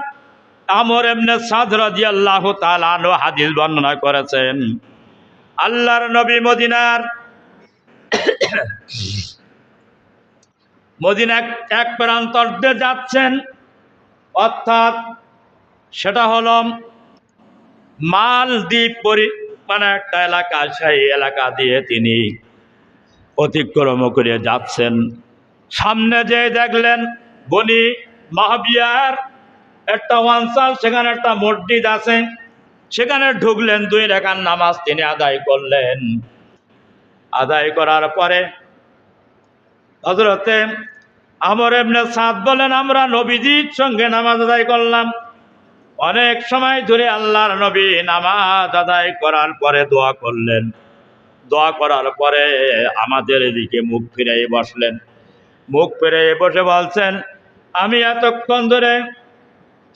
আমর ইবনে সাদ রাদিয়াল্লাহু তাআলা আনহু হাদিস বর্ণনা করেছেন, আল্লাহর নবী মদিনা এক প্রান্তর দিয়ে যাচ্ছেন, অর্থাৎ সেটা হলো মালদ্বীপ একটা এলাকা। সেই এলাকা দিয়ে তিনি অতিক্রম করে যাচ্ছেন। সামনে যে দেখলেন বনি মাহবিয়ার একটা অঞ্চল, সেখানে একটা মসজিদ আছে। সেখানে ঢুকলেন, 2 রাকাত নামাজ তিনি আদায় করলেন। আদায় করার পরে হযরতে আমর ইবনে সাদ বলেন, আমরা নবীজির সঙ্গে নামাজ আদায় করলাম। অনেক সময় ধরে আল্লাহর নবী নামাজ আদায় করার পরে দোয়া করলেন। দোয়া করার পরে আমাদের এদিকে মুখ ফিরে বসলেন। মুখ ফিরে বসে বলছেন, আমি এতক্ষণ ধরে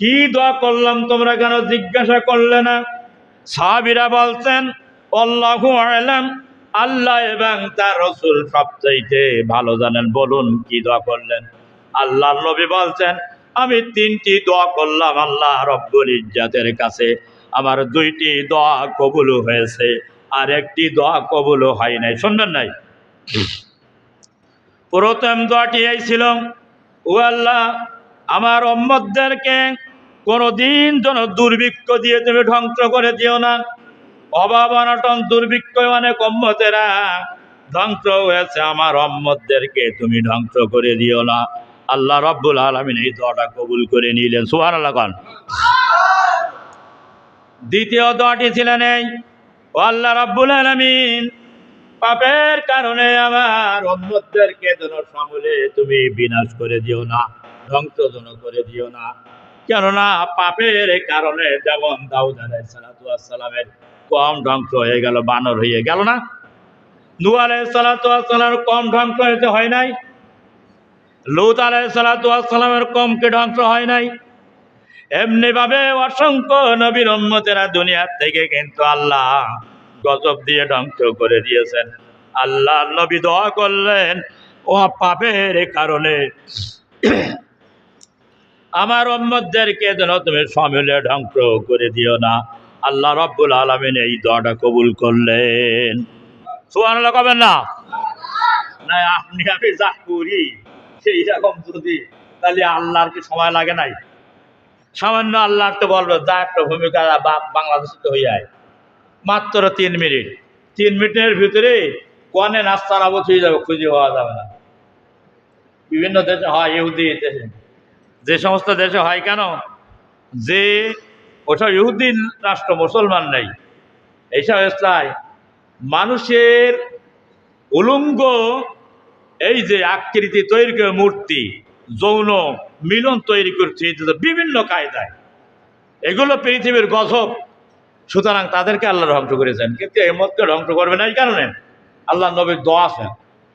কি দোয়া করলাম তোমরা কেন জিজ্ঞাসা করলে না? সাহাবীরা বলছেন, আল্লাহু আ'লাম, আল্লাহ এবং তার রাসূল সবচাইতে ভালো জানেন, বলুন কি দোয়া করলেন? আল্লাহর নবী বলছেন, আমি 3টি দোয়া করলাম আল্লাহ রব্বুল ইজ্জতের কাছে। আমার 2টি দোয়া কবুল হয়েছে, আর 1টি দোয়া কবুল হয় নাই। শুনবেন নাই? প্রথম দোয়াটি এই ছিল, ও আল্লাহ, আমার উম্মতদেরকে কোনদিন যেন দুর্ভিক্ষ দিয়ে তুমি ধ্বংস করে দিও না। অভাব অনটন দুর্ভিক্ষ অনেক উম্মতেরা ধ্বংস হয়েছে, আমার উম্মতদেরকে তুমি ধ্বংস করে দিও না। আল্লাহ রাব্বুল আলামিন এই দোয়াটা কবুল করে নিলেন। সুবহানাল্লাহ কোন। দ্বিতীয় দোয়াটি ছিলেন এই, ও আল্লাহ রাব্বুল আলামিন, পাপের কারণে আমার উম্মতদেরকে যেন সমূলে তুমি বিনাশ করে দিও না, ধ্বংস যেন করে দিও না। কেননা পাপের কারণে যেমন দাউদ আলাইহিস সালামের কম ধ্বংস হয়ে গেল, বানর হয়ে গেল না? নূহ আলাইহিস সালামের কম ধ্বংস হয়েছে, হয় নাই? লূত আলাইহিস সালামের কম কে ধ্বংস হয় নাই? এমনি ভাবে অসংখ্য নবীর উম্মতেরা দুনিয়ার থেকে কিন্তু আল্লাহ গজব দিয়ে ধ্বংস করে দিয়েছেন। আল্লাহ নবী দোয়া করলেন, ও পাপের কারণে আমার উম্মতদেরকে যেন তুমি সমূলে ধ্বংস করে দিও না। আল্লাহ রাব্বুল আলামিন এই দোয়াটা কবুল করলেন। সুবহানাল্লাহ কবেন না? না আপনি আমি যা করি সেই রকম যদি, তাহলে আল্লাহর কি সময় লাগে নাই? সামান্য আল্লাহর তো বলবো যা একটা ভূমিকা বাংলাদেশে তো হয়ে যায়, মাত্র 3 মিনিট। 3 মিনিটের ভিতরে কোনে নাস্তার আবত হয়ে যাবে, খুঁজে পাওয়া যাবে না। বিভিন্ন দেশে হয়, ইহুদি দেশে, যে সমস্ত দেশে হয়, কেন যে ওসব ইহুদি রাষ্ট্র, মুসলমান নেই, এইসব এলাকায় মানুষের উলঙ্গ এই যে আকৃতি তৈরি করে, মূর্তি, যৌন মিলন তৈরি করছে বিভিন্ন কায়দায়। এগুলো পৃথিবীর গজব, সুতরাং তাদেরকে আল্লাহ ধ্বংস করেছেন, কিন্তু এই মতকে ধ্বংস করবে না। এই কারণে আল্লাহ নবীর দোয়া আছে,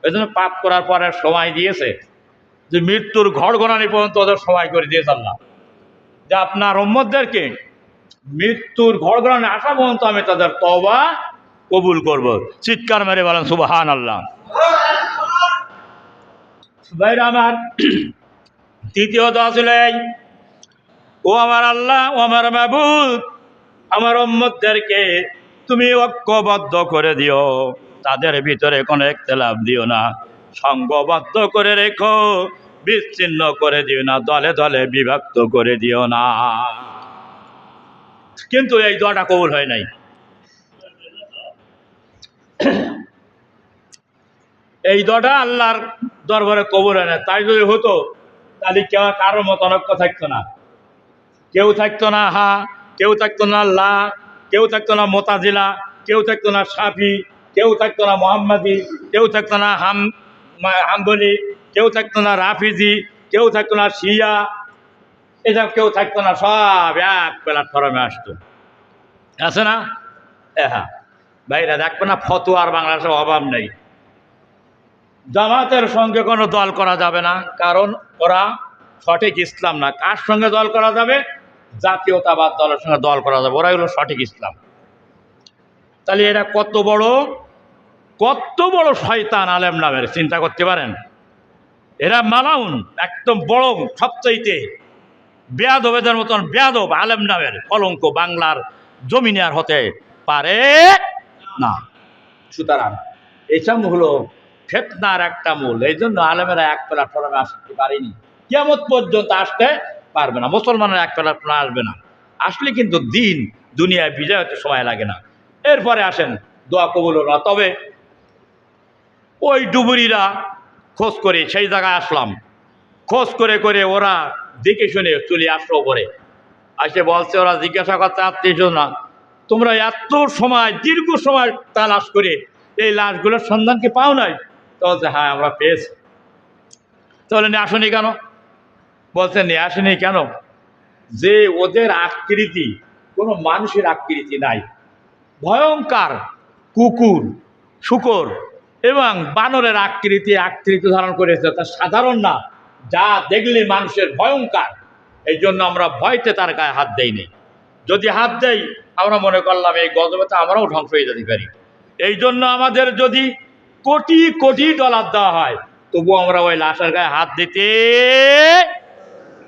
এই জন্য পাপ করার পরে সময় দিয়েছে যে মৃত্যুর ঘড়ঘড়ানি পর্যন্ত ওদের সময় করে দিয়েছে আল্লাহ, যে আপনার উম্মতদেরকে মৃত্যুর ঘড়ঘড়ানি আসা পর্যন্ত আমি তাদের তওবা কবুল করব। চিৎকার মেরে বলেন সুবহান আল্লাহ। ভাইরা আমার, তৃতীয় দোয়া ছিল এই, ও আমার আল্লাহ, ও আমার মাবুদ, আমার উম্মতদেরকে তুমি ঐক্যবদ্ধ করে দিও, তাদের ভিতরে কোনো ইখতিলাফ দিও না, সংঘবদ্ধ করে রেখো, বিচ্ছিন্ন করে দিও না, দলে দলে বিভক্ত করে দিও না। কিন্তু এই দোয়াটা কবুল হয় নাই। এই দোয়াটা আল্লাহর দরবারে কবুল হয় না। তাই যদি হতো তাহলে কেউ কারোর মত অনৈক্য থাকতো না, কেউ থাকতো না হা, কেউ থাকতো না লা, কেউ থাকতো না মোতাজিলা, কেউ থাকতো না শাফি, কেউ থাকতো না মোহাম্মদি, কেউ থাকতো না হাম্বলি, কেউ থাকতো না রাফিজি, কেউ থাকতো না শিয়া, এসব কেউ থাকতো না, সব এক প্ল্যাটফর্মে আসতো। আছে না? হ্যাঁ ভাইরা, দেখবে না ফতোয়ার বাংলাদেশে অভাব নেই। জামাতের সঙ্গে কোনো দল করা যাবে না, কারণ ওরা সঠিক ইসলাম না। কার সঙ্গে দল করা যাবে? জাতীয়তাবাদ দলের সঙ্গে দল করা যাবে, ওরাই হলো সঠিক ইসলাম। তাহলে এরা কত বড় শয়তান আলেম নামের, চিন্তা করতে পারেন? এরা মালাউন, একদম বড়, সবচাইতে বেয়াদব, এদের মতন বেয়াদব আলেম নামের কলঙ্ক বাংলার জমিনে আর হতে পারে না। সুতরাং এইসব হলো ফিতনার একটা মূল। এই জন্য আলেমেরা এক প্ল্যাটফর্মে আসতে পারেনি, কিয়ামত পর্যন্ত আসতে পারবে না। মুসলমানের এক প্ল্যাটফর্মে আসবে না, আসলে কিন্তু দিন দুনিয়ায় বিজয় হতে সময় লাগে না। এরপরে আসেন দোয়া কবুল হলো না। তবে ওই ডুবুরিরা খোঁজ করে সেই জায়গায় আসলাম, খোঁজ করে করে ওরা দেখে শুনে চলে আসলো পরে আসে বলছে, ওরা জিজ্ঞাসা করতে আত্মীয় না, তোমরা এত সময় দীর্ঘ সময় তালাশ করে এই লাশগুলোর সন্ধান কি পাও নাই? তো বলছে হ্যাঁ আমরা পেয়েছি। তাহলে নিয়ে আসেনি কেন? বলছে নিয়ে আসেনি কেন? যে ওদের আকৃতি কোনো মানুষের আকৃতি নাই, ভয়ঙ্কর কুকুর, শূকর এবং বানরের আকৃতি ধারণ করেছে, তা সাধারণ না, যা দেখলে মানুষের ভয়ঙ্কর। এই জন্য আমরা ভয়তে তার গায়ে হাত দেইনি। যদি হাত দেই আমরা মনে করলাম এই গজবেতে আমরাও ধ্বংস হয়ে যেতে পারি। এই জন্য আমাদের যদি কোটি কোটি ডলার দেওয়া হয় তবু আমরা ওই লাশের গায়ে হাত দিতে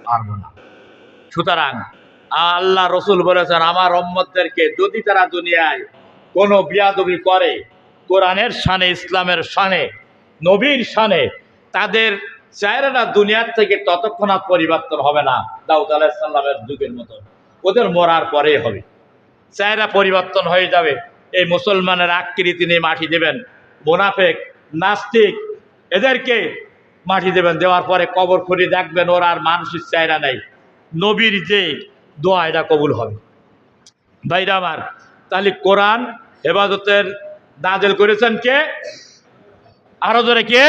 পারবো না। সুতরাং আল্লাহ রসুল বলেছেন, আমার উম্মতদেরকে যদি তারা দুনিয়ায় কোনো বিয়াদবি করে, কোরআনের শানে, ইসলামের শানে, নবীর শানে, তাদের চেহারাটা দুনিয়ার থেকে ততক্ষণাৎ পরিবর্তন হবে না দাউদ আলাইহিস সালামের যুগের মতো, ওদের মরার পরেই হবে। চেহারা পরিবর্তন হয়ে যাবে। এই মুসলমানের আকৃতি নিয়ে মাটি দেবেন, মুনাফিক, নাস্তিক, এদেরকে মাটি দেবেন, দেওয়ার পরে কবর খুঁড়ে দেখবেন ওর আর মানুষের চেহারা নেই। নবীর যে দোয়া এটা কবুল হবে। ভাইরা আমার, তাহলে কোরআন হেফাজতের নাজেল করেছেন কে? আরো ধরে কে?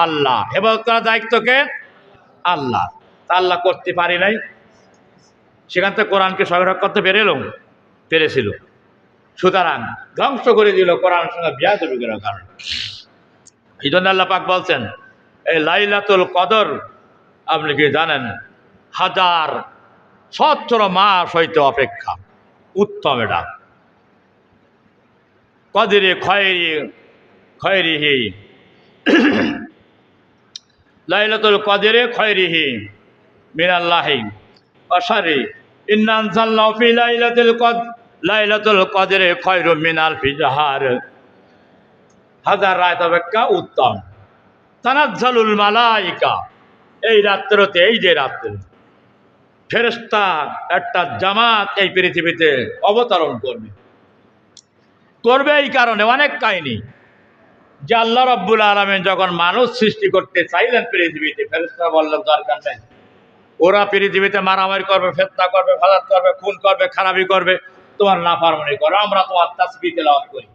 আল্লাহ। হেফাজত করার দায়িত্ব কে? আল্লাহ। তা আল্লাহ করতে পারি নাই, সেখান থেকে কোরআনকে সংরক্ষণ করতে পেরেছিল। সুতরাং ধ্বংস করে দিল কোরআনের সঙ্গে বিয়াদবি করার কারণে। এই জন্য আল্লাহ পাক বলছেন, এই লাইলাতুল কদর আপনি কি জানেন 1000 মাস হইতে অপেক্ষা উত্তম। এটা কদরে খয়রিহি লাইলাতুল কদরে খয়রিহি মিনাল্লাহি ওয়া শাররি ইন্না আনজালনাহু ফি লাইলাতুল কদরে খয়রুম মিন আলফি শাহর। 1000 রাত অপেক্ষা উত্তম। তানাজ্জালুল মালাইকা, এই রাত্রিতে, এই যে রাত্রি, ফেরেশতা একটা জামাত এই পৃথিবীতে অবতরণ করবে। এই কারণে অনেক কাহিনী যে আল্লাহ রাব্বুল আলামিন যখন মানুষ সৃষ্টি করতে চাইলেন পৃথিবীতে, ফেরেশতারা বললেন দরকার নেই, ওরা পৃথিবীতে মারামারি করবে, ফিতনা করবে, ফাসাদ করবে, খুন করবে, খারাপি করবে, তোমার নাফরমানি করো, আমরা তোমার তাসবিহ তেলাওয়াত করি,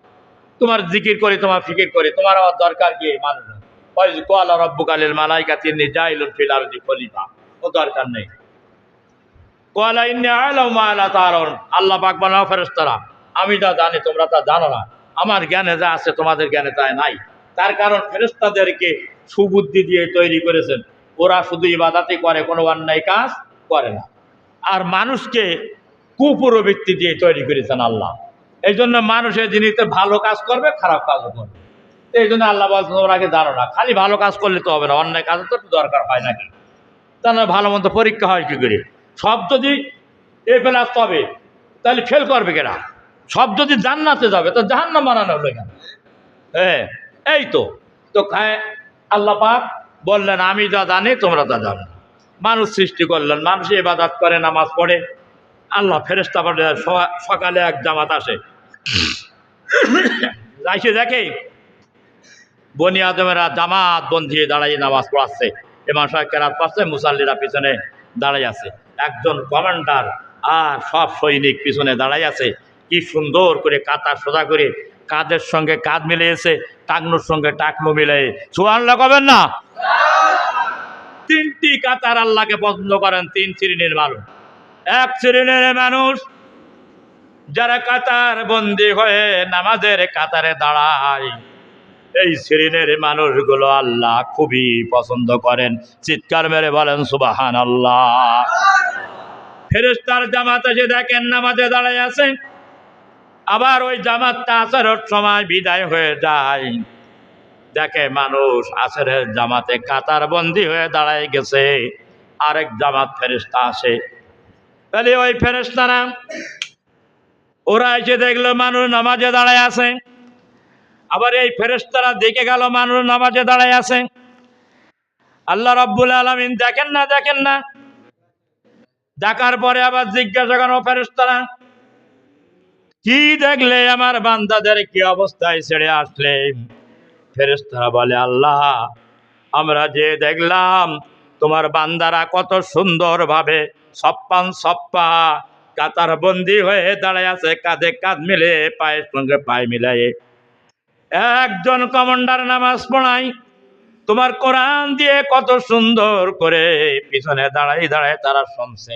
তোমার জিকির করি, তোমার ফিকির করি, তোমার আমার দরকার কি? মানুষ ওয়াইজ ক্বালা রাব্বুকা লিল মালাইকাতি ইন্নী জাইলুন ফিল আরদি খলিফা, ও দরকার নেই। ক্বালা ইন্নী আ'লামু মা লা তা'লামুন। আল্লাহ পাক বলেন, ও ফেরেশতারা, আমি যা জানি তোমরা তা জানো না, আমার জ্ঞানে যা আছে তোমাদের জ্ঞানে তা নাই। তার কারণ ফেরেশতাদেরকে সুবুদ্ধি দিয়ে তৈরি করেছেন, ওরা শুধু ইবাদতই করে, কোনো অন্যায় কাজ করে না। আর মানুষকে কুপ্রবৃত্তি দিয়ে তৈরি করেছেন আল্লাহ। এই জন্য মানুষের জিনিসে ভালো কাজ করবে, খারাপ কাজও করবে। এই জন্য আল্লাহ বলছেন ওরা আগে জানো না, খালি ভালো কাজ করলে তো হবে না, অন্যায় কাজও তো একটু দরকার হয় নাকি? তাহলে ভালো মন্দ পরীক্ষা হয় কি করে? সব যদি এ প্লাস হবে তাহলে ফেল করবে কেনা? সব যদি জান্নাতে যাবে তো জাহান্নাম বানানো হলো কেন? হ্যাঁ, এই তো তো আল্লাহ পাক বললেন আমি যা জানি তোমরা তা জানো না। মানুষ সৃষ্টি করলেন, মানুষ ইবাদত করে, নামাজ পড়ে। আল্লাহ ফেরেশতা পাঠালেন, সকালে এক জামাত আসে, এসে দেখে বনি আদমেরা জামাত বন্ধিয়ে দাঁড়াই নামাজ পড়াচ্ছে, ইমাম সাহেব কেরাত পড়ছে, মুসাল্লিরা পিছনে দাঁড়াই আছে, একজন কমান্ডার আর সব সৈনিক পিছনে দাঁড়াই আছে। কি সুন্দর করে কাতার সোজা করে কাঁধের সঙ্গে কাঁধ মিলিয়েছে, টাকনুর সঙ্গে টাকনু মিলিয়ে, সুবহানাল্লাহ কবেন না? তিনটি কাতার আল্লাহকে পছন্দ করেন তিন শ্রেণীর মানুষ। এক শ্রেণীর মানুষ যারা কাতার বন্দী হয়ে নামাজের কাতারে দাঁড়ায়, এই শ্রেণীর মানুষগুলো আল্লাহ খুবই পছন্দ করেন। চিৎকার মেরে বলেন সুবহানাল্লাহ। ফেরেশতার জামাত এসে দেখেন নামাজে দাঁড়ায় আছে, আবার ওই জামাতটা আসরের সময় বিদায় হয়ে যায়, দেখে মানুষ আসরের জামাতে কাতার বন্দী হয়ে দাঁড়ায় গেছে। আরেক জামাত ফেরেশতা আসে, তাহলে ওই ফেরেশতারা ওরা এসে দেখলো মানুষ নামাজে দাঁড়ায় আছে। আবার এই ফেরেশতারা দেখে গেল মানুষ নামাজে দাঁড়ায় আছে। আল্লাহ রাব্বুল আলামিন দেখেন না, দেখার পরে আবার জিজ্ঞাসা করেন, ফেরেশতারা কি দেখলে, আমার বান্দাদের কি অবস্থায় ছেড়ে আসলে? ফেরেশতারা বলে, আল্লাহ আমরা যে দেখলাম তোমার বান্দারা কত সুন্দরভাবে সপ্পা কাতার বন্দী হয়ে দাঁড়ায় আছে, কাঁধে কাঁধ মিলে, পায়ের সঙ্গে পায়ে মিলায়ে। একজন কমান্ডার নামাজ পড়াই, তোমার কোরআন দিয়ে কত সুন্দর করে পিছনে দাঁড়াই দাঁড়ায় তারা শুনছে।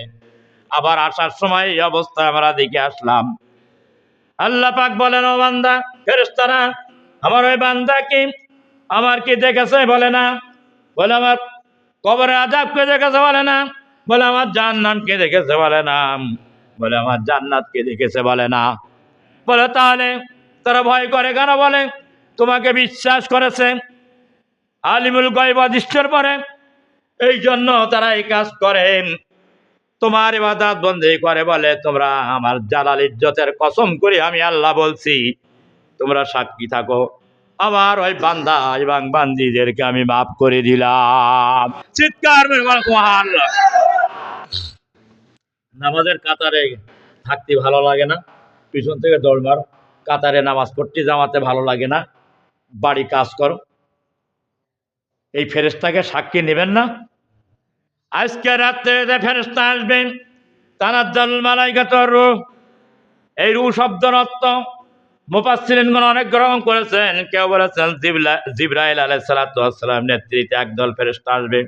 আবার আসার সময় এই অবস্থায় আমরা দেখে আসলাম। আল্লাহ পাক বলেন, ও বান্দা, ফেরেশতারা আমার ওই বান্দা কি আমার কি দেখেছে? বলে না। বলে আমার কবরে আযাব কে দেখেছে? বলে না। বলে আমার জাহান্নাম কে দেখেছে? বলে না। বলে আমার জান্নাত কে দেখেছে? বলে না। বলে তাহলে তারা ভয় করে কেন? বলে তোমাকে বিশ্বাস করেছে, আলিমুল গায়ব অদৃশ্যের পরে, এই জন্য তারা এই কাজ করে, তোমার ইবাদত বন্দেগী করে। বলে তোমরা আমার জালাল ইজ্জতের কসম করে আমি আল্লাহ বলছি, তোমরা সাক্ষী থাকো, আমার ওই বান্দা এবং বান্দীদেরকে আমি মাফ করে দিলাম। চিৎকার করে বলো সুবহানাল্লাহ। নামাজের কাতারে থাকতে ভালো লাগে না? পিছন থেকে দৌড় মারো। কাতারে নামাজ পড়তে জামাতে ভালো লাগে না? বাড়ি কাজ করো। এই ফেরেশতাকে সাক্ষী নেবেন না? আজকে রাত্রে যে ফেরেশতা আসবেন, তানাজ্জালুল মালাইকাতুর রূহ, এই রূহ শব্দের অর্থ মুফাসসিরিনগণ অনেক গ্রহণ করেছেন। কেউ বলেছেন জিবরাইল আলাইহিস সালাতু ওয়াস সালাম নেতৃত্বে একদল ফেরেশতা আসবে।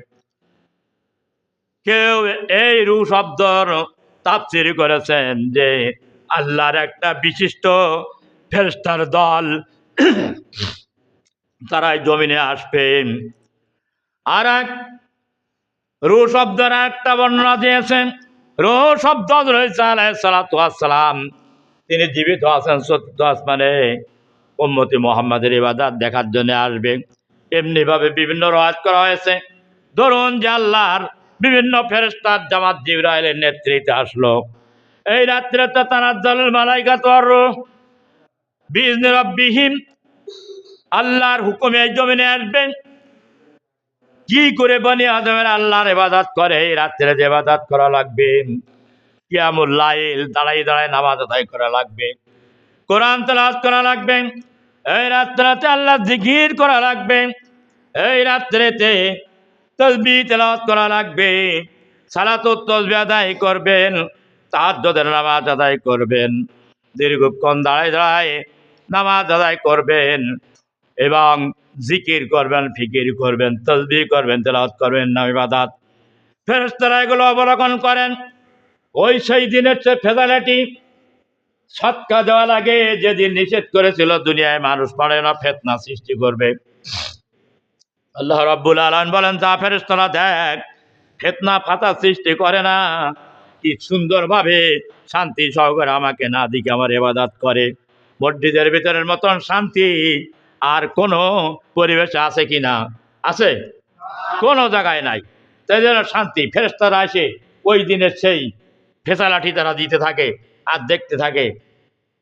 কেউ এই রূহ শব্দর তাফসীর করেছেন যে আল্লাহর একটা বিশিষ্ট ফেরেশতার দল, তারাই জমিনে আসবেন। আর এক রূহ শব্দের একটা বর্ণনা দিয়েছেন, রূহ শব্দ রয়েছে আলাইহিস সালাতু ওয়াস সালাম, তিনি জীবিত আছেন, চতুর্থ আসমানে উম্মতি মুহাম্মাদের ইবাদত দেখার জন্য আসবে। এমনিভাবে বিভিন্ন রাত করা হয়েছে। ধরুন যে আল্লাহর বিভিন্ন ফেরেশতার জামাত জিবরাইলের নেতৃত্বে আসলো, এই রাত্রিতে তানাজ্জালুল মালাইকাতু ওয়ার রূহ বিইজনি রাব্বিহিম, আল্লাহর হুকুমে এই জমিনে আসবেন। কি করে বনি আদমের আল্লাহর ইবাদত করে? এই রাত্রে যে ইবাদত করা লাগবে, কিয়ামুল লাইল দাঁড়াই দাঁড়াই নামাজ আদায় করা লাগবে, কোরআন তেলাওয়াত করা লাগবে, এই রাত্রিতে আল্লাহ জিকির করা লাগবে, এই রাত্রিতে তাসবিহ তেলাওয়াত করা লাগবে, সালাতুত তাসবিহ আদায় করবেন, তাহাজ্জুদের নামাজ আদায় করবেন, দীর্ঘক্ষণ দাঁড়াই দাঁড়াই নামাজ আদায় করবেন এবং জিকির করবেন, ফিকির করবেন, তাসবিহ করবেন, তেলাওয়াত করবেন, না ইবাদত। ফেরেশতারা এগুলো অবলোকন করেন। ওই সেই দিনের চেয়ে ফেদালাটি সৎকা দেওয়া লাগে যেদিন নিষেধ করেছিল দুনিয়ায় মানুষ পারে না, ফিতনা সৃষ্টি করবে। আল্লাহ রাব্বুল আলামিন বলেন, যা ফেরেশতারা দেখ ফিতনা ফাসাদ সৃষ্টি করে না, কি সুন্দরভাবে শান্তি সহকারে আমাকে না দিকে আমার ইবাদত করে। মসজিদের ভিতরের মতন শান্তি আর কোনো পরিবেশে আছে কি না? আছে? কোনো জায়গায় নাই। তাই জন্য শান্তি, ফেরেশতারা এসে ওই দিনের সেই ফেসালাটি তারা দিতে থাকে আর দেখতে থাকে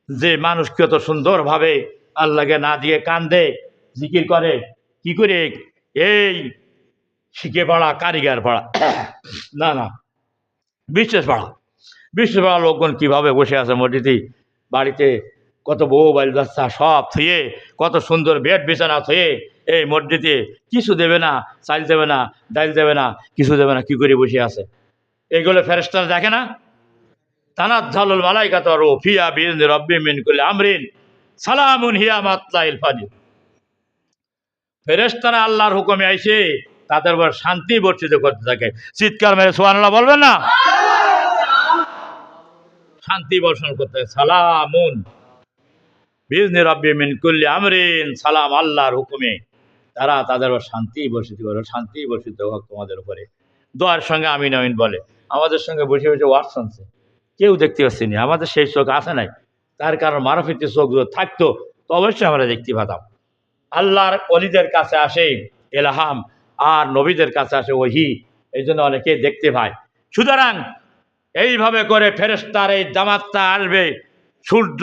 যে মানুষ কত সুন্দরভাবে আল্লাহকে না দিয়ে কান্দে, জিকির করে। কি করে? এই শিখে পড়া, কারিগর পড়া না না, বিশ্বাস পড়া লোকজন কীভাবে বসে আছে মসজিদে, বাড়িতে কত বউ বাড়ি বাচ্চা সব থুয়ে, কত সুন্দর বেড বিছানা থুয়ে এই মসজিদে কিছু দেবে না, চাল দেবে না, ডাল দেবে না, কিছু দেবে না, কি করে বসে আছে। এগুলো ফেরেশতারা দেখে না? তানাজ্জালুল মালাইকাতু ওয়া রূহু ফিহা বিইذনি রাব্বিহিম মিন কুল্লি আমরিন সালামুন হিয়া মাতলাইল ফাজর। ফেরেশতারা আল্লাহর হুকুমে আইসে তাদের উপর শান্তি বর্ষিত করতে থাকে। চিৎকার মেরে সুবহানাল্লাহ বলবেন না? শান্তি বর্ষণ করতে থাকে। সালামুন বিইذনি রাব্বিহিম মিন কুল্লি আমরিন, সালাম আল্লাহর হুকুমে তারা তাদের উপর শান্তি বর্ষিত করে। শান্তি বর্ষিত হোক তোমাদের উপরে। দোয়ার সঙ্গে আমিন আমিন বলে। আমাদের সঙ্গে বসে বসে ওয়াজ শুনছে, কেউ দেখতে পাচ্ছি না, আমাদের সেই চোখ আছে নাই। তার কারণ মারফিতে চোখ যদি থাকতো তো অবশ্যই আমরা দেখতে পেতাম। আল্লাহর ওলিদের কাছে আসে এলহাম, আর নবীদের কাছে আসে ওহী, এই জন্য অনেকে দেখতে পায়। সুতরাং এইভাবে করে ফেরেশতার এই জামাতটা আসবে, সূর্য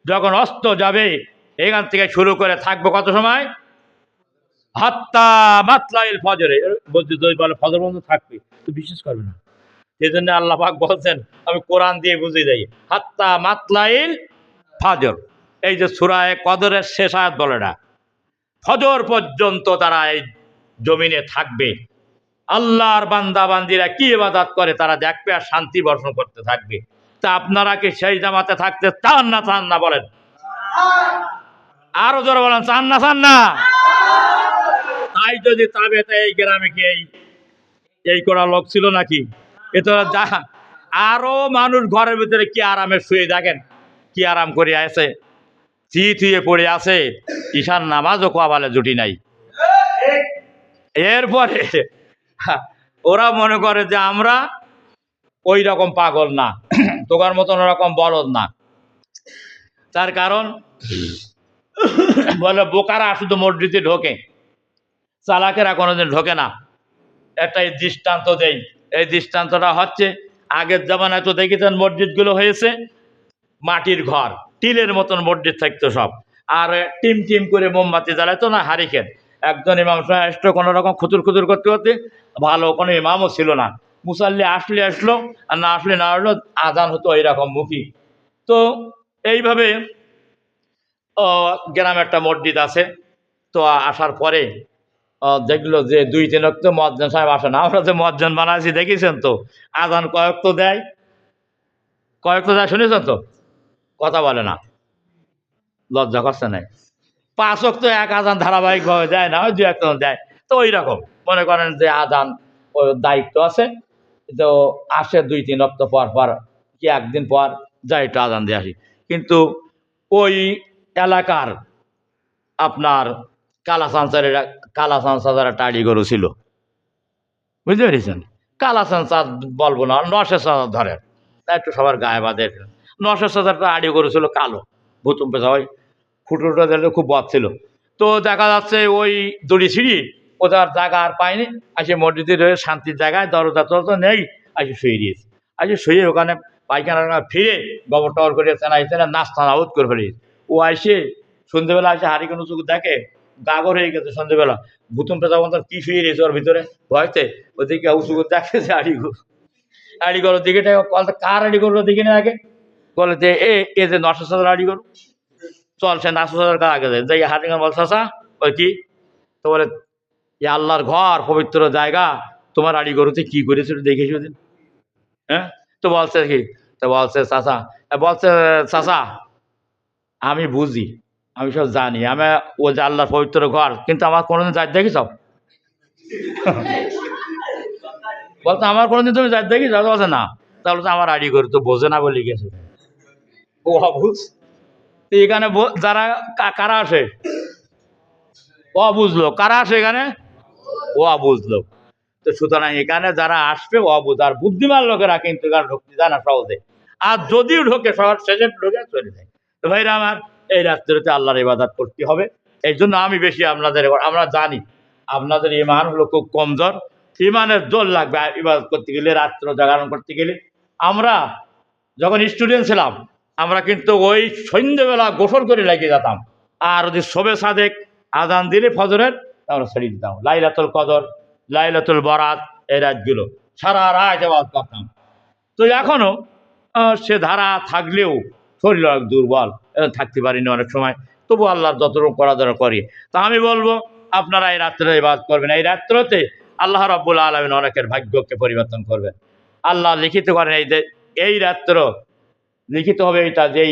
যখন অস্ত যাবে এখান থেকে শুরু করে থাকবো কত সময়? হাত্তা মাতলাইল ফজরে। বলতে বলে ফজর বন্ধ থাকবে, তো বিশ্বাস করবে না। সেই জন্য আল্লাহ পাক বলছেন, আমি কোরআন দিয়ে বুঝিয়ে দেই, হাত্তা মাতলাইল ফজর। এই যে সূরা কদরের শেষ আয়াত বলে না, ফজর পর্যন্ত তারা এই জমিনে থাকবে। আল্লাহর বান্দা বান্দিরা কি ইবাদত করে তারা দেখবে আর শান্তি বর্ষণ করতে থাকবে। তা আপনারা কি সেই জামাতে থাকতে চান না চান না? বলেন আরো জোরে বলেন, চান না চান না? তাই যদি তবে তো এই গ্রামে কি এই করা লোক ছিল নাকি? এ তো যা আরো মানুষ ঘরের ভিতরে কি আরামে শুয়ে দেখেন, কি আরাম করে আছে, চিত হয়ে পড়ে আছে, ঈশান নামাজও কপালে জুটি নাই। এরপরে ওরা মনে করে যে আমরা ওই রকম পাগল না, তোকার মতন ওরকম বলদ না। তার কারণ বলে বোকারা শুধু মসজিদে ঢোকে, চালাকেরা কোনোদিন ঢোকে না। একটা দৃষ্টান্ত দেই। এই দৃষ্টান্তটা হচ্ছে, আগের জামানায় তো দেখেছেন মসজিদগুলো হয়েছে মাটির ঘর, টিলের মতন মসজিদ থাকতো সব, আর টিম টিম করে মোমবাতি জ্বালাইতো না, হারিকেন। একজন ইমাম সাহেব আসতো কোনো রকম খুতুর খুতুর করতে করতে, ভালো কোনো ইমামও ছিল না, মুসাল্লি আসলে আসলো আর না আসলে না আসলো, আজান হতো এইরকম মুখী। তো এইভাবে গ্রামে একটা মসজিদ আছে। তো আসার পরে দেখলো যে 2-3 ওয়াক্ত মুয়াজ্জিন সাহেব আসে না। আমরা যে মুয়াজ্জিন বানাইছি দেখেছেন তো, আজান কয়েক তো দেয়, শুনেছেন তো? কথা বলে না, লজ্জা করছে নাই। 5 ওয়াক্ত এক আজান ধারাবাহিকভাবে দেয় না, ওই 2 একটা দেয়। তো ওই রকম মনে করেন যে আজান ওই দায়িত্ব আছে, তো আসে 2-3 ওয়াক্ত পর পর, কি একদিন পর যাই একটু আজান দিয়ে আসি। কিন্তু ওই এলাকার আপনার কালাচান চাঁদের টাড়ি গরু ছিল, বুঝতে পেরেছেন? কালাচান চাঁদ বলবো না, নশের চাঁদ ধরেন, তা একটু সবার গায়ে বাঁধে। নশের চাঁদারটা আড়ি গরু ছিল কালো, ভুতুম পেশা, ওই ফুটুটা দিলে খুব বদ ছিল। তো দেখা যাচ্ছে ওই দড়ি ছিঁড়ি ওদের জায়গা আর পায়নি, আসে মসজিদে রয়ে শান্তির জায়গায় দরজা টরজা নেই, আসে শুয়ে দিয়েছে। আসে শুয়ে ওখানে পায়খানা ফিরে গোবর টবর করে চেনাই নাস্তা নাউত করে ফেলিয়েছে। ও আসে সন্ধ্যেবেলা আসে হাড়ি কোনো চোখ দেখে গাগর হয়ে গেছে সন্ধ্যেবেলা, ভুতুম পেঁচা বন্ধ কি শুয়ে রয়েছে ওর ভিতরে ভয়তে। ওদিকে উঁচু করে দেখে যে আড়ি গরুর দিকে কার আড়ি গরুর দিকে না আগে বলে যে এ যে 900 আড়ি গরু, চল সে 900 আগে যায় যাই হাড়ি বল চাষা ওই কি, তো বলে এ আল্লাহর ঘর, পবিত্র জায়গা, তোমার আড়ি গরুতে কি করেছিল দেখেছি ওদিন। হ্যাঁ, তো বলছে কি, তো বলছে চাষা আমি বুঝি, আমি সব জানি, আমি ও যে আল্লাহর পবিত্র ঘর, কিন্তু আমার কোনোদিন যাই দেখিস? বলতো আমার কোনোদিন তুমি যাই দেখিস? বলছে না। তাহলে তো আমার আইডি করে তো বোঝে না বলে গেছে ও অবুঝ। তো এখানে যারা কারা আসে ও বুঝলো, কারা আসে এখানে ও বুঝলো। তো সুতরাং এখানে যারা আসবে অবুঝ, আর বুদ্ধিমান লোকেরা কিন্তু এখানে ঢুকতে যায় না সহজে, আর যদিও ঢোকে শহর শেষে ঢুকে চলে যায়। তো ভাইরা আমার, এই রাত্রিতে আল্লাহর ইবাদত করতে হবে। এই জন্য আমি বেশি আপনাদের, আমরা জানি আপনাদের ইমান হলো খুব কমজোর, ইমানের জোর লাগবে ইবাদত করতে গেলে, রাত্র জাগরণ করতে গেলে। আমরা যখন স্টুডেন্ট ছিলাম আমরা কিন্তু ওই সন্ধ্যেবেলা গোসল করে লাগিয়ে যেতাম, আর যদি শোবে সাদেক আজান দিলে ফজরের আমরা ছেড়ে দিতাম। লাইলাতুল কদর, লাইলাতুল বরাত, এই রাতগুলো সারা রাত ইবাদত করতাম। তো এখনো সে ধারা থাকলেও শরীর অনেক দুর্বল, থাকতে পারিনি অনেক সময়, তবু আল্লাহর যতটুকু করা দরকার করি। তা আমি বলবো আপনারা এই রাত্রে ইবাদত করবেন। এই রাত্রতে আল্লাহ রাব্বুল আলামিন অনেকের ভাগ্যকে পরিবর্তন করবেন। আল্লাহ লিখিত করেন এই রাত্র লিখিত হবে এটা, যেই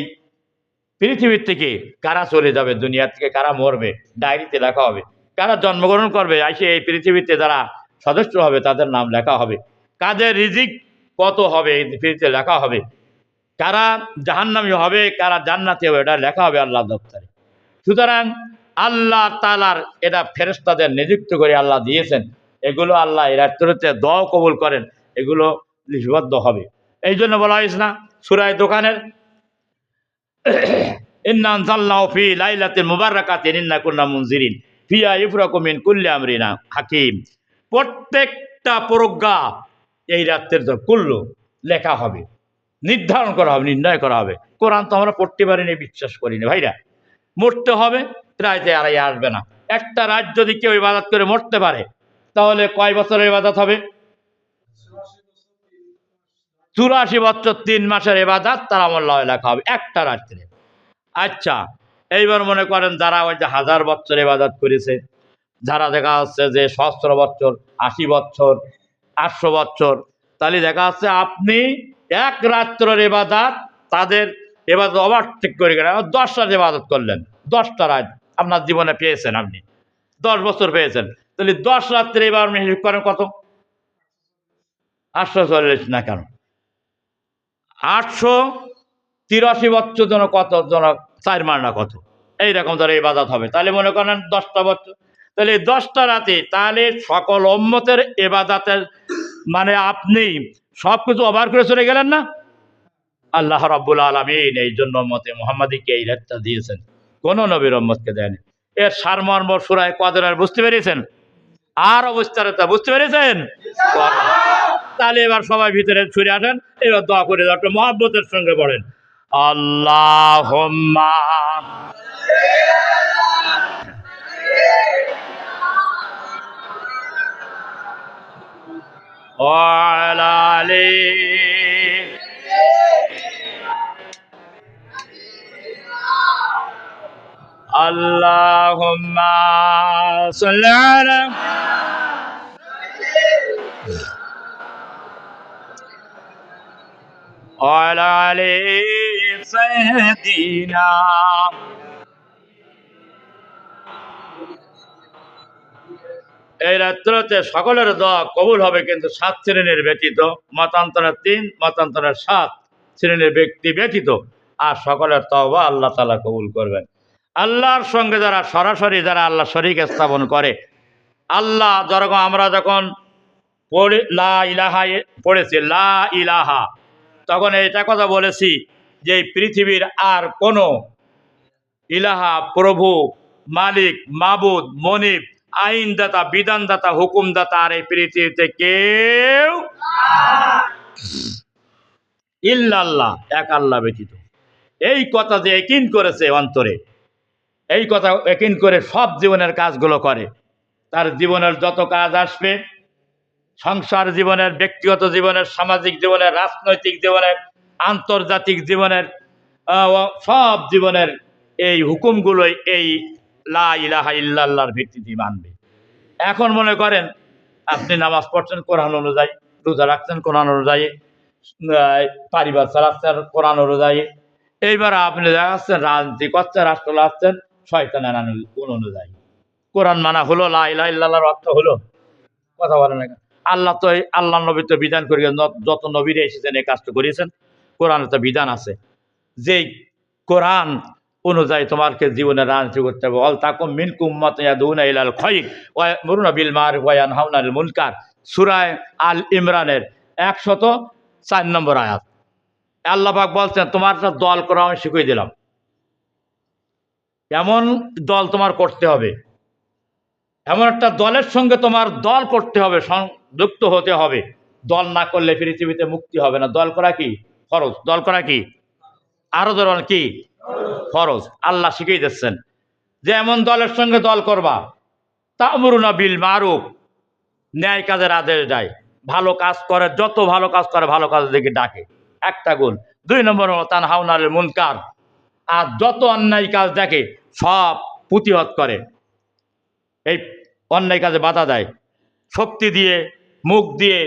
পৃথিবীর থেকে কারা চলে যাবে, দুনিয়া থেকে কারা মরবে, ডায়েরিতে লেখা হবে। কারা জন্মগ্রহণ করবে এসে এই পৃথিবীতে যারা সদস্য হবে তাদের নাম লেখা হবে। কাদের রিজিক কত হবে এই পৃথিবীতে লেখা হবে। কারা জাহান্নামী হবে, কারা জান্নাতি হবে, এটা লেখা হবে আল্লাহ দপ্তরে। সুতরাং আল্লাহ তাআলার এটা ফেরেশতাদের নিযুক্ত করে আল্লাহ দিয়েছেন। এগুলো আল্লাহ এই রাত্রিতে দোয়া কবুল করেন, এগুলো লিপিবদ্ধ হবে। এই জন্য বলা হয়েছে না সূরা দোকানের, ইন্না আনজালনাহু ফি লাইলাতিন মুবারাকাতিন ইন্না কুন্না মুনজিরিন ফিহা ইফরাকু মিন কুল্লি আমরিন হাকিম। প্রত্যেকটা প্রজ্ঞা এই রাত্রের কুল্লু লেখা হবে, নির্ধারণ করা হবে, নির্ণয় করা হবে। কোরআন তো আমরা পড়তে পারিনি, বিশ্বাস করিনি ভাইরা। মরতে হবে, রাইতে আর আসবে না। একটা রাত যদি কেউ ইবাদত করে মরতে পারে তাহলে কয় বছরের ইবাদত হবে? 84 বছর 3 মাসের ইবাদত তার আমল লেখা হবে একটা রাত্রে। আচ্ছা, এইবার মনে করেন যারা ওই যে 1000 বছর ইবাদত করেছে, যারা দেখা যাচ্ছে যে 100 বছর, 80 বছর, 800 বছর, তাহলে দেখা যাচ্ছে আপনি এক রাত্রের ইবাদত তাদের ইবাদত ওভারটেক করে গেলেন। 10 রাত ইবাদত করলেন, 10টা রাত আপনার জীবনে পেয়েছেন, আপনি 10 বছর পেয়েছেন, তাহলে 10 রাত্রে এবার আপনি হিসেব করেন কত? 840 না কেন, 883 বছর যেন কত যেন 4 মাস না কত, এইরকম ধরে ইবাদত হবে। তাহলে মনে করেন 10টা বছর, তাহলে 10টা রাতে তাহলে সকল উম্মতের ইবাদতের মানে আপনি সব কিছু ওভার করে চলে গেলেন না। আল্লাহ রাব্বুল আলামিন এই জন্য উম্মতে মুহাম্মাদীকে এই রাতটা দিয়েছেন, কোন নবীর উম্মতকে দেয়নি। এর সারমর্ম সূরা কদরের বুঝতে পেরেছেন? আর অবস্থাটা বুঝতে পেরেছেন? তাহলে এবার সবাই ভিতরে ছুটে আসেন, এবার দোয়া করে একটু মহব্বতের সঙ্গে পড়েন, আল্লাহুম্মা ওয়ালা আলি আল্লাহুম্মা সাল্লি আলা ওয়ালা আলি সাইয়্যিদিনা। এই রাত্রতে সকলের দোয়া কবুল হবে, কিন্তু 7 শ্রেণীর ব্যতীত, মতান্তরের 3, মতান্তরের 7 শ্রেণীর ব্যক্তি ব্যতীত, আর সকলের তওবা আল্লাহ তাআলা কবুল করবেন। আল্লাহর সঙ্গে যারা সরাসরি যারা আল্লাহ শরীক স্থাপন করে, আল্লাহ যেরকম আমরা যখন পড়ে লা ইলাহা পড়েছি লা ইলাহা, তখন এটা কথা বলেছি যে পৃথিবীর আর কোনো ইলাহা প্রভু, মালিক, মাবুদ, মনিব, আইনদাতা, বিধানদাতা, হুকুমদাতা আর এই পৃথিবীতে কেউ ইল্লাল্লাহ, এক আল্লাহ ব্যতীত। এই কথা যে ইয়াকিন করেছে অন্তরে, এই কথা ইয়াকিন করে সব জীবনের কাজগুলো করে, তার জীবনের যত কাজ আসবে, সংসার জীবনের, ব্যক্তিগত জীবনের, সামাজিক জীবনের, রাজনৈতিক জীবনের, আন্তর্জাতিক জীবনের, সব জীবনের এই হুকুমগুলোই এই লা ইলাহা ইল্লাল্লাহর ভিত্তিতে মানবে। এখন মনে করেন আপনি নামাজ পড়ছেন কোরআন অনুযায়ী, রোজা রাখছেন কোরআন অনুযায়ী, পরিবার চালাচ্ছেন কোরআন অনুযায়ী, এইবার আপনি দেখাচ্ছেন রাজনীতি করছেন, রাষ্ট্র চালাচ্ছেন শয়তানের অনুযায়ী। কোরআন মানা হলো, লা ইলাহা ইল্লাল্লাহর অর্থ হলো? কথা বলেন না। আল্লাহ তো আল্লাহ নবী তো বিধান করে যত নবীরা এসেছেন এই কাজটা করিয়েছেন। কোরআনে তো বিধান আছে, যেই কোরআন অনুযায়ী তোমাকে জীবনে রাজনীতি করতে হবে। অল তাকুম মিনকুম উম্মাতুন ইয়াদউনা ইলাল খায়র ওয়া ইয়ামুরুনা বিল মারুফ ওয়া ইয়ানহাউনা আনিল মুনকার। সূরা আল ইমরানের 104 নম্বর আয়াত। আল্লাহ পাক বলছেন তোমার একটা দল করা আমি শিখিয়ে দিলাম, এমন দল তোমার করতে হবে, এমন একটা দলের সঙ্গে তোমার দল করতে হবে, সংযুক্ত হতে হবে। দল না করলে পৃথিবীতে মুক্তি হবে না। দল করা কি ফরজ, দল করা কি আরো ধরনের কি ফরজ। আল্লাহ শিখিয়ে দিচ্ছেন যে এমন দলের সঙ্গে দল করবা তা'মুরুনা বিল মারুফ, ন্যায় কাজের আদেশ দেয়, ভালো কাজ করে, যত ভালো কাজ করে ভালো কাজের দিকে ডাকে, একটা গুণ। 2 নম্বর হলো তানহাউনা আনিল মুনকার, আর যত অন্যায় কাজ দেখে সব প্রতিহত করে, এই অন্যায় কাজে বাধা দেয় শক্তি দিয়ে, মুখ দিয়ে,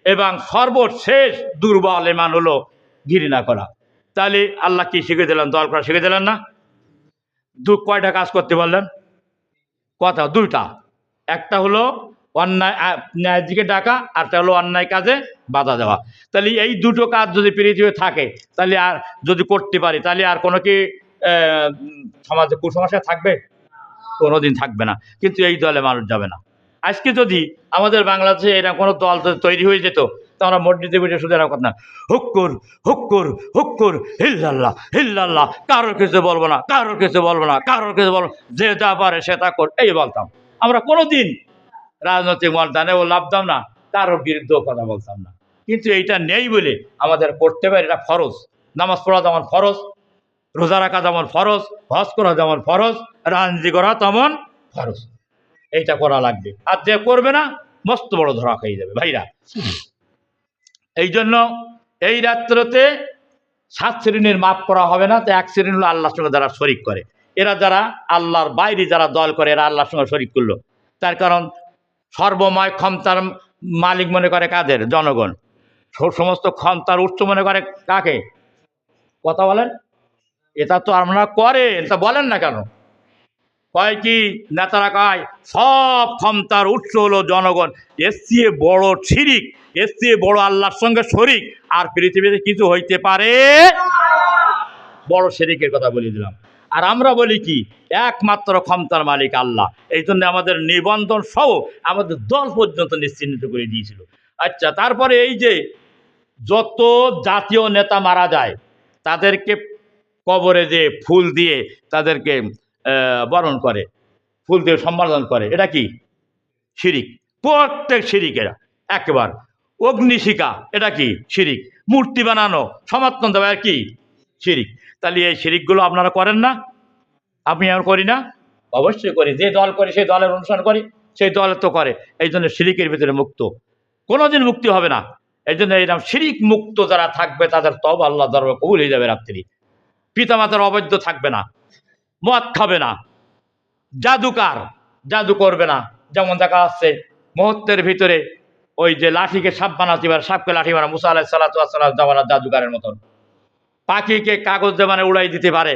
এবং সর্বশেষ দুর্বল ইমান হলো ঘৃণা করা। তাহলে আল্লাহ কি শিখে দিলেন? দল করা শিখে দিলেন না? কয়টা কাজ করতে বললেন? কথা দুইটা, একটা হলো অন্যায় ন্যায়ের দিকে ডাকা, আরটা হলো অন্যায় কাজে বাধা দেওয়া। তাহলে এই দুটো কাজ যদি পৃথিবীতে থাকে, তাহলে আর যদি করতে পারি, তাহলে আর কোনো কি সমাজে কুসংস্কার থাকবে? কোনোদিন থাকবে না। কিন্তু এই দলে মানুষ যাবে না। আজকে যদি আমাদের বাংলাদেশে এরকম কোনো দল তৈরি হয়ে যেত, তো আমরা মসজিদে বসে শুধু এরকম কথা না, হুক্কুর হুক্কুর হুক্কুর হিল্লাল্লাহ হিল্লাল্লাহ, কারোর কিছু বলবো না, কারোর কিছু বলবো না, কারোর কিছু বলবো, যে যা পারে সে তা কর, এই বলতাম। আমরা কোনোদিন রাজনৈতিক ময়দানেও লাভতাম না, কারোর বিরুদ্ধেও কথা বলতাম না। কিন্তু এইটা নেই বলে আমাদের করতে পারি, এটা ফরজ। নামাজ পড়া যেমন ফরজ, রোজা রাখা যেমন ফরজ, হজ করা যেমন ফরজ, রাজনীতি করা তেমন ফরজ। এইটা করা লাগবে। আর যে করবে না মস্ত বড় ধরা খেয়ে যাবে ভাইরা। এই জন্য এই রাত্রতে 7 শ্রেণীর মাপ করা হবে না। তো 1 শ্রেণী হলো আল্লাহর সঙ্গে যারা শরিক করে, এরা যারা আল্লাহর বাইরে যারা দল করে, এরা আল্লাহর সঙ্গে শরিক করলো। তার কারণ সর্বময় ক্ষমতার মালিক মনে করে কাদের? জনগণ। সমস্ত ক্ষমতার উৎস মনে করে কাকে? কথা বলেন। এটা তো আপনারা করেন, তা বলেন না কেন? কয় কি নেতারা কয় সব ক্ষমতার উৎস হলো জনগণ। এর চেয়ে বড় শিরিক, এর চেয়ে বড় আল্লাহর সঙ্গে শরিক আর পৃথিবীতে কিছু হইতে পারে? বড় শিরিকের কথা বলে দিলাম। আর আমরা বলি কি একমাত্র ক্ষমতার মালিক আল্লাহ। এই জন্য আমাদের নিবন্ধন সহ আমাদের দল পর্যন্ত নিশ্চিহ্নিত করে দিয়েছিল। আচ্ছা, তারপরে এই যে যত জাতীয় নেতা মারা যায় তাদেরকে কবরে যে ফুল দিয়ে তাদেরকে বরণ করে, ফুল দিয়ে সম্বোধন করে, এটা কি শিরিক? প্রত্যেক শিরিকেরা একবার। অগ্নিশিখা, এটা কি শিরিক? মূর্তি বানানো, সমর্থন দেওয়া, কি শিরিক? তাহলে এই শিরিকগুলো আপনারা করেন না? আমি আর করি না? অবশ্যই করি। যে দল করে সেই দলের অনুসরণ করি, সেই দল তো করে। এই জন্য শিরিকের ভিতরে মুক্ত, কোনোদিন মুক্তি হবে না। এই জন্য এইরকম শিরিক মুক্ত যারা থাকবে তাদের তওবা আল্লাহ দরবারে কবুল হয়ে যাবে রাত্রি। পিতামাতার অবৈধ থাকবে না, মদ খাবে না, জাদু করবে না। যেমন দেখা যাচ্ছে মুহূর্তের ভিতরে ওই যে লাঠিকে সাপ বানাতে পারে, সাপকে লাঠি বানা, মুসা আলাইহিস সালাতু ওয়াস সালাম জামানার জাদুকারের মতন। পাখিকে কাগজ জামানে উড়াই দিতে পারে।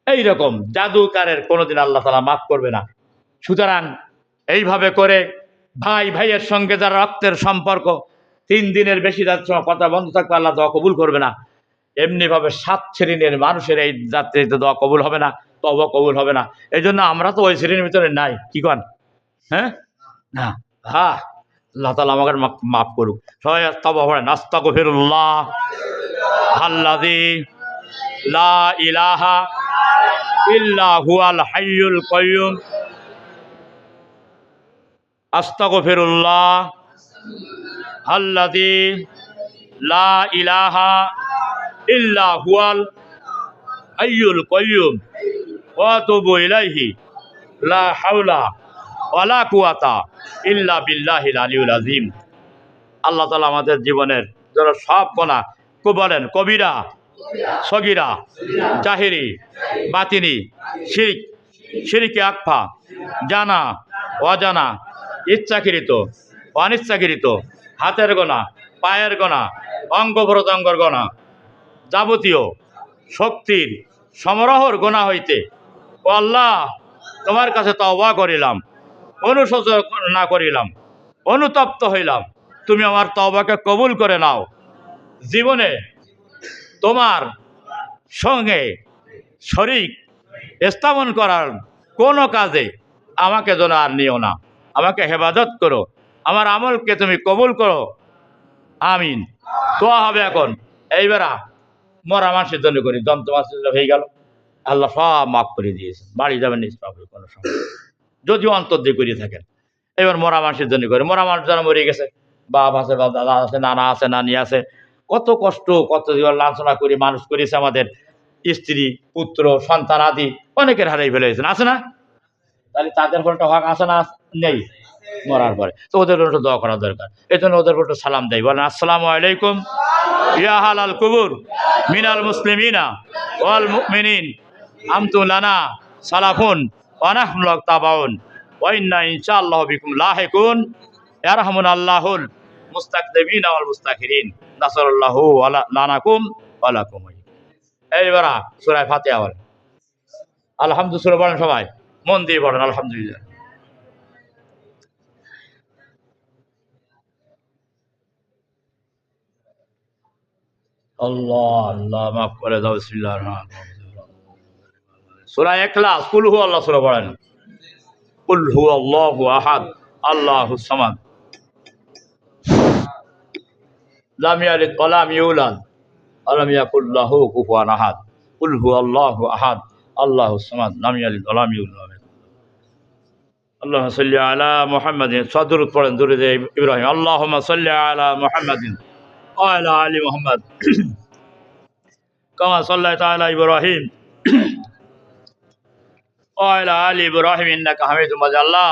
এইরকম জাদুকারের কোনোদিন আল্লাহ তাআলা মাফ করবে না। সুতরাং এইভাবে করে ভাই ভাইয়ের সঙ্গে যারা রক্তের সম্পর্ক 3 দিনের বেশি যার সঙ্গে কথা বন্ধ থাকবে, আল্লাহ দোয়া কবুল করবে না। এমনিভাবে 7 শ্রেণীর মানুষের এই যাত্রীতে দোয়া কবুল হবে না, তওবা কবুল হবে না। এই জন্য আমরা তো ওই শ্রেণীর ভিতরে নাই। কি কন? হ্যাঁ, না, হ্যাঁ, আল্লাহ তাআলা আমাকে মাফ করুক। সবাই তওবা পড়েন, আস্তাগফিরুল্লাহ আল্লাযী লা ইলাহা ইল্লা হুয়াল হাইয়ুল কাইয়্যুম, আস্তাগফিরুল্লাহ আল্লাযী লা ইলাহা ইল্লা হুয়াল হাইয়ুল কাইয়্যুম ওয়া আতুবু ইলাইহি লা হাওলা ওয়ালা কুওয়াতা ইল্লা বিল্লাহিল আলিয়্যিল আযীম। আল্লাহ তাআলা আমাদের জীবনের যারা সব গুনাহ বলেন, কবিরা, সগীরা, জাহেরি, বাতিনি, শিরক, শিরকে আকফা, জানা, অজানা, ইচ্ছাকৃত, অনিচ্ছাকৃত, হাতের গোনা, পায়ের গোনা, অঙ্গ প্রত্যঙ্গের গোনা, যাবতীয় শক্তির সমারোহর গোনা হইতে ও আল্লাহ তোমার কাছে তওবা করিলাম, অনুশোচনা করিলাম, অনুতপ্ত হইলাম। তুমি আমার তওবাকে কবুল করে নাও। জীবনে তোমার সঙ্গে শরীক স্থাপন করার কোনো কাজে আমাকে যেন আর নিও না। আমাকে হেফাজত করো, আমার আমলকে তুমি কবুল করো। আমিন। দোয়া হবে এখন। এইবার মরা মানুষের জন্য করি, দন্ত মাসের হয়ে গেল, আল্লাহ সব মাফ করে দিয়েছে, বাড়ি যাবেন নিষ্পাপে কোনো সময় যদিও অন্তর দিয়ে করিয়ে থাকেন। এবার মরা মানুষের জন্য করে, মরা মানুষ যারা মরে গেছে, বাপ আছে বা দাদা আছে, নানা আছে, নানি আছে, কত কষ্ট কত লাঞ্ছনা করে মানুষ করেছে আমাদের স্ত্রী পুত্র সন্তান আদি অনেকের হারিয়ে ফেলেছেন, আছে না? তাহলে তাদের কোনো হক আছে না? নেই। মরার পরে তো ওদের একটু দোয়া করা দরকার। এই জন্য ওদের একটু সালাম দেয়, বলেন আসসালামু আলাইকুম ইয়া হালাল কুবুর মিনাল মুসলিমিনা ওয়াল মুমিনিন আমতু লানা সালাফুন ওয়া নাহনু লাক তাবাউন ওয়া ইন্না ইনশাআল্লাহু বিকুম লাহিকুন ইয়ারহামুনাল্লাহুল মুস্তাকদিমিনা ওয়াল মুস্তাখিরিন নাসাল্লাহু লানাকুম ওয়া লাকুম। এইবার সূরা ফাতিহা বলেন, আলহামদুলিল্লাহ বলেন, সবাই মন দিয়ে পড়েন আলহামদুলিল্লাহ। আল্লাহ আল্লাহ মাফ করে দাও। বিসমিল্লাহির রহমানির রহিম। সূরা ইখলাস, কুল হু আল্লাহ সূরা পড়েন, কুল হু আল্লাহু আহাদ আল্লাহুস সামাদ লাম ইয়ালিদ ওয়া লাম ইউলাদ ওয়া লাম ইয়াকুল লাহু কুফুয়ান আহাদ। কুল হু আল্লাহু আহাদ আল্লাহুস সামাদ লাম ইয়ালিদ ওয়া লাম ইউলাদ। আল্লাহুম্মা সাল্লি আলা মুহাম্মাদিন, সদরুদ পড়েন, দুরুদ ইব্রাহিম। আল্লাহুম্মা সাল্লি আলা মুহাম্মাদিন ওয়া আলা আলি মুহাম্মাদ কামা সাল্লাইতা আলা ইব্রাহিম ওয়া আলা আলি ইব্রাহিম ইন্নাকা হামিদুম মাজিদ। আল্লাহ,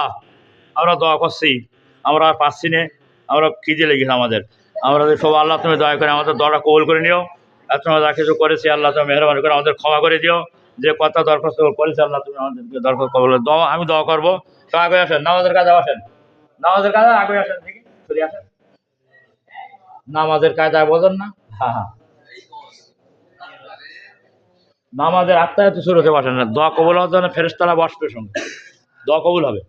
আমরা দোয়া করছি, আমরা আর পাচ্ছি না, আমরা খিদে লেগেছে আমাদের, আমরা সব আল্লাহ তুমি দয়া করে আমাদের দোয়াটা কবুল করে নিও। আর তোমরা যা কিছু করেছি আল্লাহ তুমি মেহরবানি করে আমাদের ক্ষমা করে দিও। যে কথা দরখাস্ত করেছি আল্লাহ তুমি আমাদেরকে দরখাস্ত কবুল করে দাও। আমি দোয়া করবো, তো আগে আসেন, নামাজের কাজে আসেন, নামাজের কাজে আগে আসেন, দেখি চলে আসেন, নামাজের কায়দায় বোঝেন না? হ্যাঁ হ্যাঁ, নামাজের আত্মায় তো শুরু হতে পারেন না, দোয়া কবুল হওয়ার জন্য ফেরেশতারা বসবে সঙ্গে, দোয়া কবুল হবে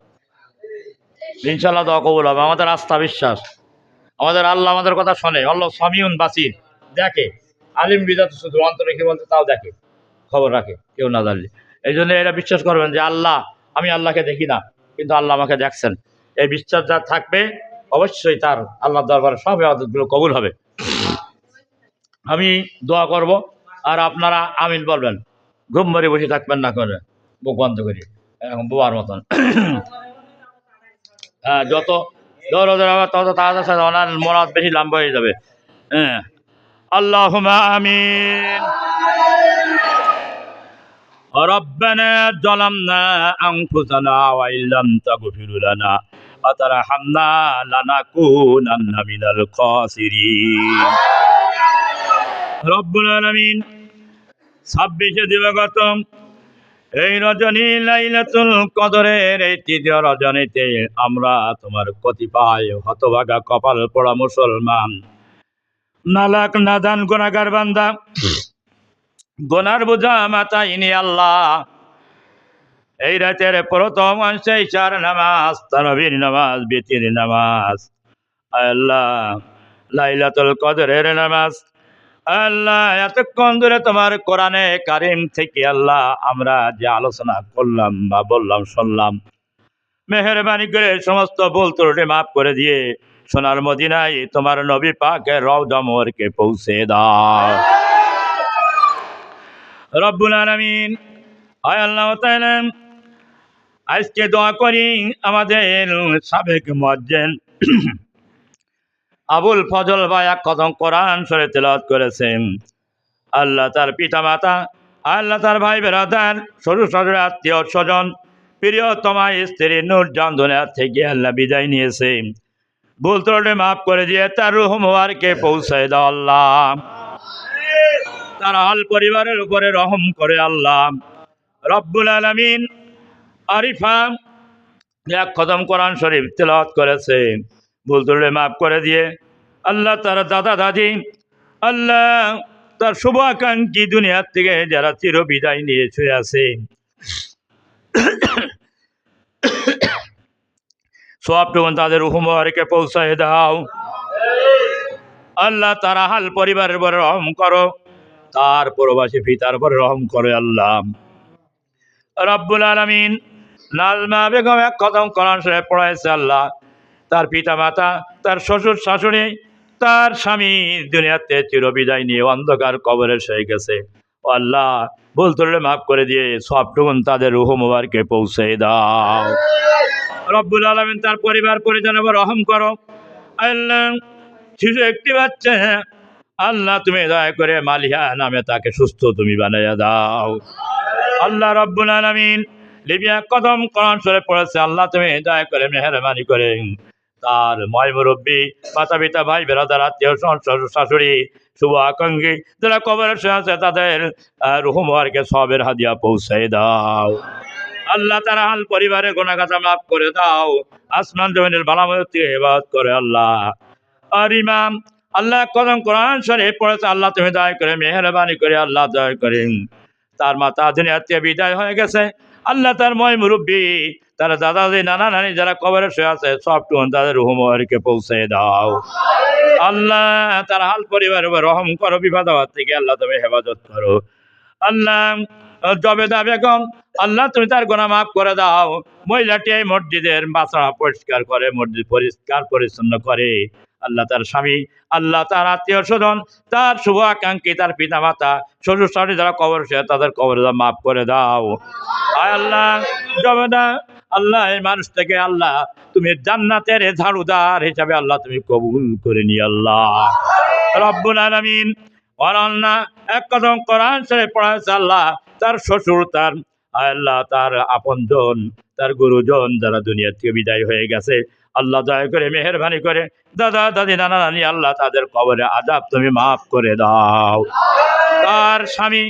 ইনশাল্লাহ, দোয়া কবুল হবে। আমাদের আস্থা বিশ্বাস, আমাদের আল্লাহ আমাদের কথা শোনে, আল্লাহ সামিউন বাসির, দেখে, আলিম বিদাত শুধু অন্তরে কি বলতে তাও দেখে, খবর রাখে কেউ না জানলে। এই জন্য এরা বিশ্বাস করবেন যে আল্লাহ, আমি আল্লাহকে দেখি না কিন্তু আল্লাহ আমাকে দেখছেন, এই বিশ্বাস যার থাকবে অবশ্যই তার আল্লাহ দরবারে সব ইবাদতগুলো কবুল হবে। আমি দোয়া করব আর আপনারা আমিন বলবেন, ঘুম মরে বসে থাকবেন না করে, মুখ বন্ধ করি এরকম বোয়ার মতন। হ্যাঁ, যত দৌড় হবে তত তাড়াতাড়ি ওনার মরাদ বেশি লম্বা হয়ে যাবে। হ্যাঁ, আল্লাহুম্মা আমিন। ربنا ظلمنا أنفسنا وإن لم تغفر لنا وترحمنا لنكونن من الخاسرين। রব্বুল আলামিন 26 দিবাগত এই রজনী লাইলাতুল কদরের এই তৃতীয় রজনীতে আমরা তোমার কতিপয় হতভাগা কপাল পোড়া মুসলমান নালাক নাদান গুনাহগার বান্দা, গোনার বোঝা মাথায় নিয়ে আল্লাহ এই রাতের প্রথম অংশে চার নামাজ, তারাবির নামাজ, বিতির নামাজ, আল্লাহ লাইলাতুল কদরের নামাজ, আল্লাহ এতক্ষণ ধরে তোমার কোরআনে কারিম থেকে আল্লাহ আমরা যে আলোচনা করলাম বা বললাম শুনলাম, মেহেরবানি করে সমস্ত ভুল ত্রুটি মাফ করে দিয়ে সোনার মদিনায় তোমার নবী পাকের রওজা মোবারকে পৌঁছে দাও রব্বুল আলামিন। আয় আল্লাহ তাআলা, আজকে দোয়া করি আমাদের সাবেক মুয়াজ্জিন আবুল ফজল ভাই এক কদম কোরআন শরীফ তেলাওয়াত করেছেন, আল্লাহ তার পিতা মাতা, আল্লাহ তার ভাই বেরাদার, শ্বশুর শাশুড়ি, আত্মীয় স্বজন, প্রিয়তমা স্ত্রী নূরজান দুনিয়া থেকে আল্লাহ বিদায় নিয়েছে, ভুল ত্রুটি মাফ করে দিয়ে তার রূহ মুবারকে পৌঁছায় দাও আল্লাহ, তার আল পরিবারের উপরে রহম করে আল্লাহ রব্বুল আলামিন। আরিফা এক কদম কোরআন শরীফ তেলাওয়াত করেছে, ভুল ত্রুটি মাফ করে দিয়ে আল্লাহ তার দাদা দাদি, আল্লাহ তার শুভাকাঙ্ক্ষী দুনিয়ার থেকে যারা চির বিদায় নিয়ে ছুঁয়ে আছে, সবটুকুন তাদের রূহ মুবারকে পৌঁছায় দাও আল্লাহ তার আহাল পরিবারের উপরে রহম করো, তার প্রবাসী পিতার উপরে রহম করে আল্লাহ রব্বুল আলামিন। নাজমা বেগম এক কদম কোরআন শরীফ পড়াইছে আল্লাহ, তার পিতা মাতা, তার শ্বশুর শাশুড়ি, তার স্বামী দুনিয়াতে চিরবিদায় নিয়ে অন্ধকার কবরে সয়ে গেছে। ও আল্লাহ, ভুল করলে মাফ করে দিয়ে সবটুকুন তাদের রুহ মুবারকে পৌঁছে দাও রব্বুল আলামিন। তার পরিবার পরিজনের উপর রহম করো আল্লাহ। শিশু একটি বাচ্চা আল্লাহ, তুমি দয়া করে মালিহা নামে তাকে সুস্থ তুমি বানাইয়া দাও আল্লাহ রব্বুল আলামিন। লিবিয়া কদম কোরআন শরীফ পড়েছে আল্লাহ, তুমি দয়া করে মেহেরবানি করে তার ময় মুরব্বী, মাতা পিতা, ভাই বেরাদার, আত্মীয় শ্বশুর শাশুড়ি, শুভ আকাঙ্ক্ষী যারা কবরে শুয়ে আছে তাদের রুহ মুবারকে সবের হাদিয়া পৌঁছে দাও আল্লাহ। তারা হাল পরিবারের গুনাহগাতা মাফ করে দাও, আসমান জমিনের বালামত থেকে ইবাদত করে আল্লাহ। আর ইমাম আল্লাহ কদম কোরআন শরীফ পড়েছে আল্লাহ, তুমি দয়া করে মেহেরবানি করে আল্লাহ দয়া করেন তার মাতা দুনিয়াতে বিদায় হয়ে গেছে আল্লাহ, তার ময় মুরব্বী, তার দাদা দাদি, নানা নানি যারা কবরে শুয়ে আছে সবটুকু তাদের রুহ মুবারকে পৌঁছে দাও আল্লাহ। তার হাল পরিবারের উপর রহম করো, বিপদ আপদ থেকে আল্লাহ তুমি হেফাজত করো আল্লাহ। জবেদা বেগম আল্লাহ, তুমি তার গুনাহ মাফ করে দাও। মহিলাটি এই মসজিদের বাসনা পরিষ্কার করে, মসজিদ পরিষ্কার পরিচ্ছন্ন করে আল্লাহ। তার স্বামী আল্লাহ, তার আত্মীয় স্বজন, তার শুভ আকাঙ্ক্ষী, তার পিতা মাতা, শ্বশুর শাশুড়ি যারা কবর সে তাদের কবর মাফ করে দাও আয় আল্লাহ। জবেদা আল্লাহ, এই মানুষ থেকে আল্লাহ তুমি জান্নাতের ঝাড়ুদার হিসাবে আল্লাহ তুমি কবুল করে নি আল্লাহ রব্বুল আলামিন। অনন্যা এক কদম কোরআন শরীফ পড়াচ্ছে আল্লাহ, তার শ্বশুর, তার আল্লাহ তার আপনজন, তার গুরুজন যারা দুনিয়া থেকে বিদায় হয়ে গেছে আল্লাহ দয়া করে মেহেরবানি করে দাদা দাদি, নানা নানি আল্লাহ তাদের কবরে আযাব তুমি মাফ করে দাও। তার স্বামী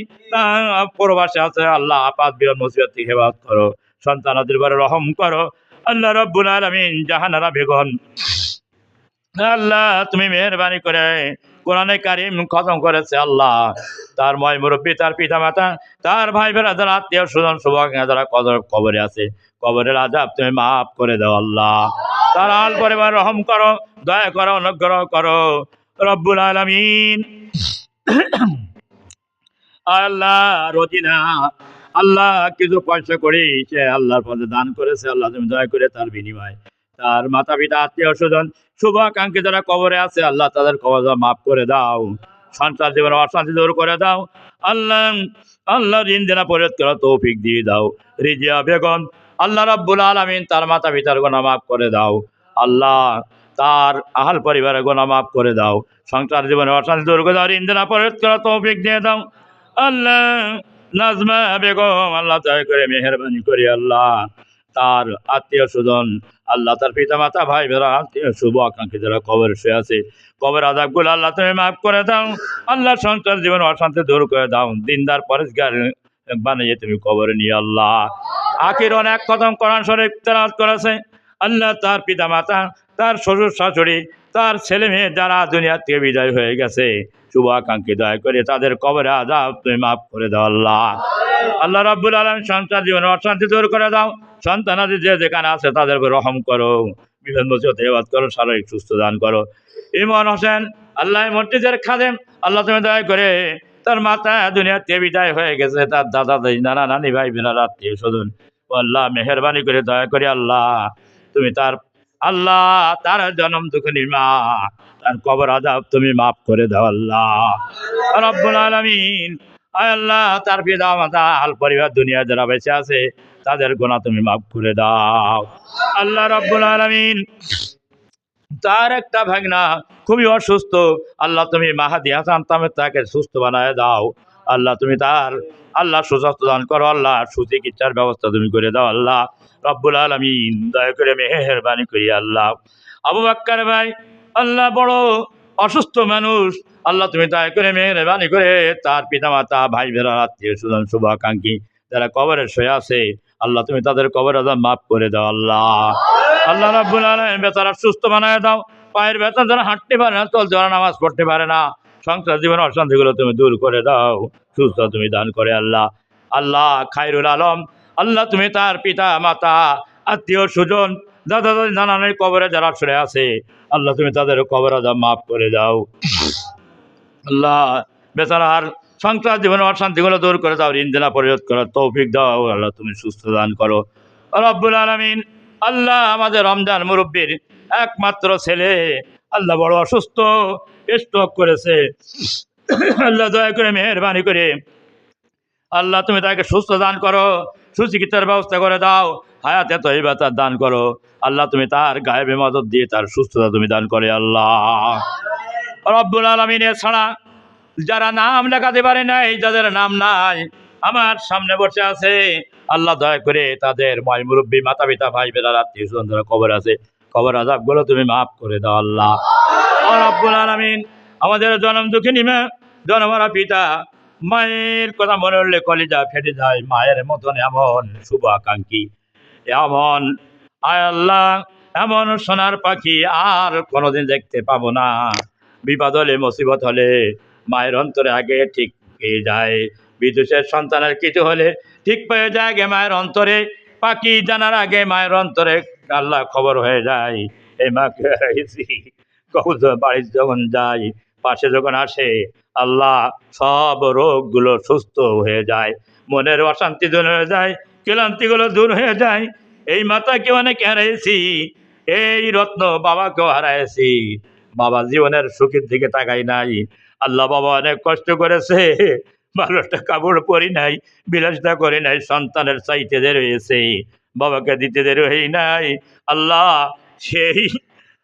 প্রবাসে আছে আল্লাহ, আপাত বিপদ মুসিবত থেকে হেফাজত করো, সন্তানাদের উপরে রহম করো আল্লাহ রব্বুল আলামিন। জাহানারা বেগম আল্লাহ, তুমি মেহেরবানি করে কোরআনে কারিম খতম করেছে আল্লাহ, তার ময় মুরব্বী, তার পিতা মাতা, তার ভাই বোনেরা, যারা আত্মীয় স্বজন শুভাকাঙ্ক্ষী যারা কবরে আছে কবরের আযাব তুমি মাফ করে দাও আল্লাহ। তার আল পরিবার রহম করো, দয়া করো, অনুগ্রহ করো রব্বুল আলামিন। আল্লাহ রোজিনা আল্লাহ কিছু পয়সা করে সে আল্লাহর পথে দান করেছে আল্লাহ, তুমি দয়া করে তার বিনিময় তার মাতা পিতা, আত্মীয় স্বজন, শুভাকাঙ্ক্ষী যারা কবরে আছে আল্লাহ তাদের কবর মাফ করে দাও, সংসার জীবনে অশান্তি দূর করে দাও আল্লাহ। আল্লাহ ঋণ দেনা পরিশোধ করার তৌফিক দিয়ে দাও। রিজিয়া বেগম আল্লাহ রাব্বুল আলামিন, তার মাতা পিতার গুনাহ মাফ করে দাও আল্লাহ, তার আহাল পরিবারের গুনাহ মাফ করে দাও, সংসার জীবনে অশান্তি দূর করে দাও, ঋণ দেনা পরিশোধ করার তৌফিক দিয়ে দাও আল্লাহ। নাজমা বেগম আল্লাহ দয়া করে মেহেরবানি করি আল্লাহ, তার আত্মীয় স্বজন আল্লাহ, তার পিতা মাতা, ভাই বোনেরা, আত্মীয় শুভ আকাঙ্ক্ষী যারা কবর শুয়ে আছে কবর আযাবগুলো আল্লাহ তুমি মাফ করে দাও আল্লাহ। সংসার জীবন অশান্তি দূর করে দাও, দিনদার পরেশগার বানিয়ে তুমি কবরে নিয়ে আল্লাহ। আখির অনেক কদম কোরআন শরীফ তেলাওয়াত করেছে আল্লাহ, তার পিতা মাতা, তার শ্বশুর শাশুড়ি, তার ছেলে মেয়ে যারা দুনিয়া থেকে বিদায় হয়ে গেছে শুভাকাঙ্ক্ষী দয়া করে তাদের কবরে আযাব তুমি মাফ করে দাও আল্লাহ। আল্লাহ রাব্বুল আলামিন সংসার জীবনে অশান্তি দূর করে দাও, সন্তানাদি যে যেখানে আছে তাদের উপর রহম করো, বিপদ মুসিবত হেফাজত করো, শারীরিক সুস্থ দান করো। ইমন হোসেন আল্লাহ মসজিদের খাদেম আল্লাহ তুমি দয়া করে তার মাতা দুনিয়া থেকে বিদায় হয়ে গেছে, তার দাদা দাদি, নানা নানি, ভাই বোনেরা, আত্মীয় স্বজন আল্লাহ মেহেরবানি করে দয়া করে আল্লাহ তুমি তার আল্লাহ তার জন্ম দুঃখিনী মা, তার কবর আযাব তুমি মাফ করে দাও আল্লাহ রব্বুল আলামিন। আয় আল্লাহ, তার পিতা মাতা, আল পরিবার দুনিয়া যারা বেঁচে আছে তাদের গুনাহ তুমি মাফ করে দাও আল্লাহ রব্বুল আলামিন। তার একটা ভাগনা খুবই অসুস্থ আল্লাহ, তুমি মাহাদি হাসান তামের তাকে সুস্থ বানায় দাও আল্লাহ, তুমি তার আল্লাহ সুস্বাস্থ্য দান করো আল্লাহ, সুচিকিৎসার ব্যবস্থা তুমি করে দাও আল্লাহ রব্বুল আলামিন। দয়া করে মেহেরবানি করি আল্লাহ। আবু বাক্কার ভাই আল্লাহ বড় অসুস্থ মানুষ আল্লাহ, তুমি দয়া করে মেহেরবানি করে তার পিতা মাতা, ভাই বোনেরা, আত্মীয় স্বজন শুভাকাঙ্ক্ষী যারা কবরে শুয়ে আছে আল্লাহ, তুমি তাদের কবর আযাব মাফ করে দাও আল্লাহ। আল্লাহ রাব্বুল আলামিন বেচারা সুস্থ বানায় দাও, পায়ের ব্যথা যারা হাঁটতে পারে না, চলতে পারে, নামাজ পড়তে পারে না, সংসার জীবনের অশান্তিগুলো তুমি দূর করে দাও, সুস্থ তুমি দান করে আল্লাহ। আল্লাহ খায়রুল আলম আল্লাহ, তুমি তার পিতা মাতা, আত্মীয় স্বজন, দাদা দাদি, নানা নানির কবরে যারা শুয়ে আছে আল্লাহ, তুমি তাদের কবর আযাব মাফ করে দাও। আল্লাহ বেচারার সংসার জীবনের অশান্তিগুলো দূর করে দাও, ঋণ পরিশোধ করার তৌফিক দাও আল্লাহ, তুমি সুস্থ দান করো রব্বুল আলামিন। আল্লাহ আমাদের রমজান মুরব্বীর একমাত্র ছেলে আল্লাহ বড় অসুস্থ, স্ট্রোক করেছে। আল্লাহ দয়া করে মেহেরবানি করে আল্লাহ তুমি তাকে সুস্থ দান করো, সুচিকিৎসার ব্যবস্থা করে দাও, হায়াতে তৈবা তার দান করো আল্লাহ, তুমি তার গায়েবে মদত দিয়ে তার সুস্থতা তুমি দান করে আল্লাহ রব্বুল আলামিন। এছাড়া যারা নাম লেখাতে পারে নাই, যাদের নাম নাই আমার সামনে বসে আছে আল্লাহ দয়া করে তাদের মাই মুরব্বী মাতা পিতা ভাই বেলার আত্মীয় স্বজন যারা কবর আছে, কবর আযাবগুলো তুমি মাফ করে দাও আল্লাহ রব্বুল আলামিন। আমাদের জনম দুঃখিনী মা, জনমরা পিতা, মায়ের কথা মনে হলে কলিজা ফেটে যায়, মায়ের মতন এমন শুভ আকাঙ্ক্ষী, এমন আয় আল্লাহ এমন সোনার পাখি আর কোনোদিন দেখতে পাবো না। বিপদ হলে মুসিবত হলে মায়ের অন্তরে আগে ঠিক পেয়ে যায়, বিদুষের সন্তানের কিছু হলে ঠিক পেয়ে যায় আগে মায়ের অন্তরে, পাখি জানার আগে মায়ের অন্তরে আল্লাহ খবর হয়ে যায়। এই মাকে বাড়ি যখন যাই, পাশে যখন আসে আল্লাহ সব রোগগুলো সুস্থ হয়ে যায়, মনের অশান্তি দূর হয়ে যায়, ক্লান্তিগুলো দূর হয়ে যায়। এই মাতাকে অনেক হারাইছি, এই রত্ন বাবাকেও হারাইছি, বাবা জীবনের সুখের দিকে তাকাই নাই আল্লাহ, বাবা অনেক কষ্ট করেছে, ভালো একটা কাপড় পরি নাই, বিলাসিতা করি নাই, সন্তানের চাইতে দেরি হয়েছে, বাবাকে দিতে দেরি হই নাই আল্লাহ। সেই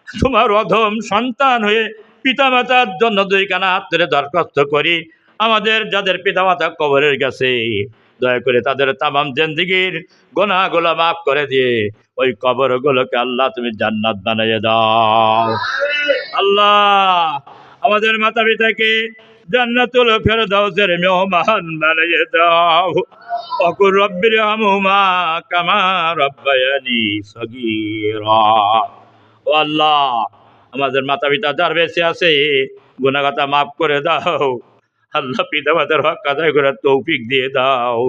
তোমার অধম সন্তান হয়ে পিতামাতার জন্য দুই কানা হাত ধরে দরখাস্ত করি, আমাদের যাদের পিতামাতা কবরের গেছে দয়া করে তাদের তামাম জিন্দেগীর গুনাহগুলো মাফ করে দিয়ে ওই কবরগুলোকে আল্লাহ তুমি জান্নাত বানিয়ে দাও আল্লাহ। আমাদের মাতা পিতাকে জান্নাতুল ফেরদাউসের মেহমান বানিয়ে দাও। ওয়াকুর রব্বির হামহুমা কামা রব্বায়ানি সগীরা। ও আল্লাহ, আমাদের মাতা পিতা যার বেঁচে আছে গুনাহগাতা মাফ করে দাও আল্লাহ, পিতা মাতার হক আদায় করার তৌফিক দিয়ে দাও,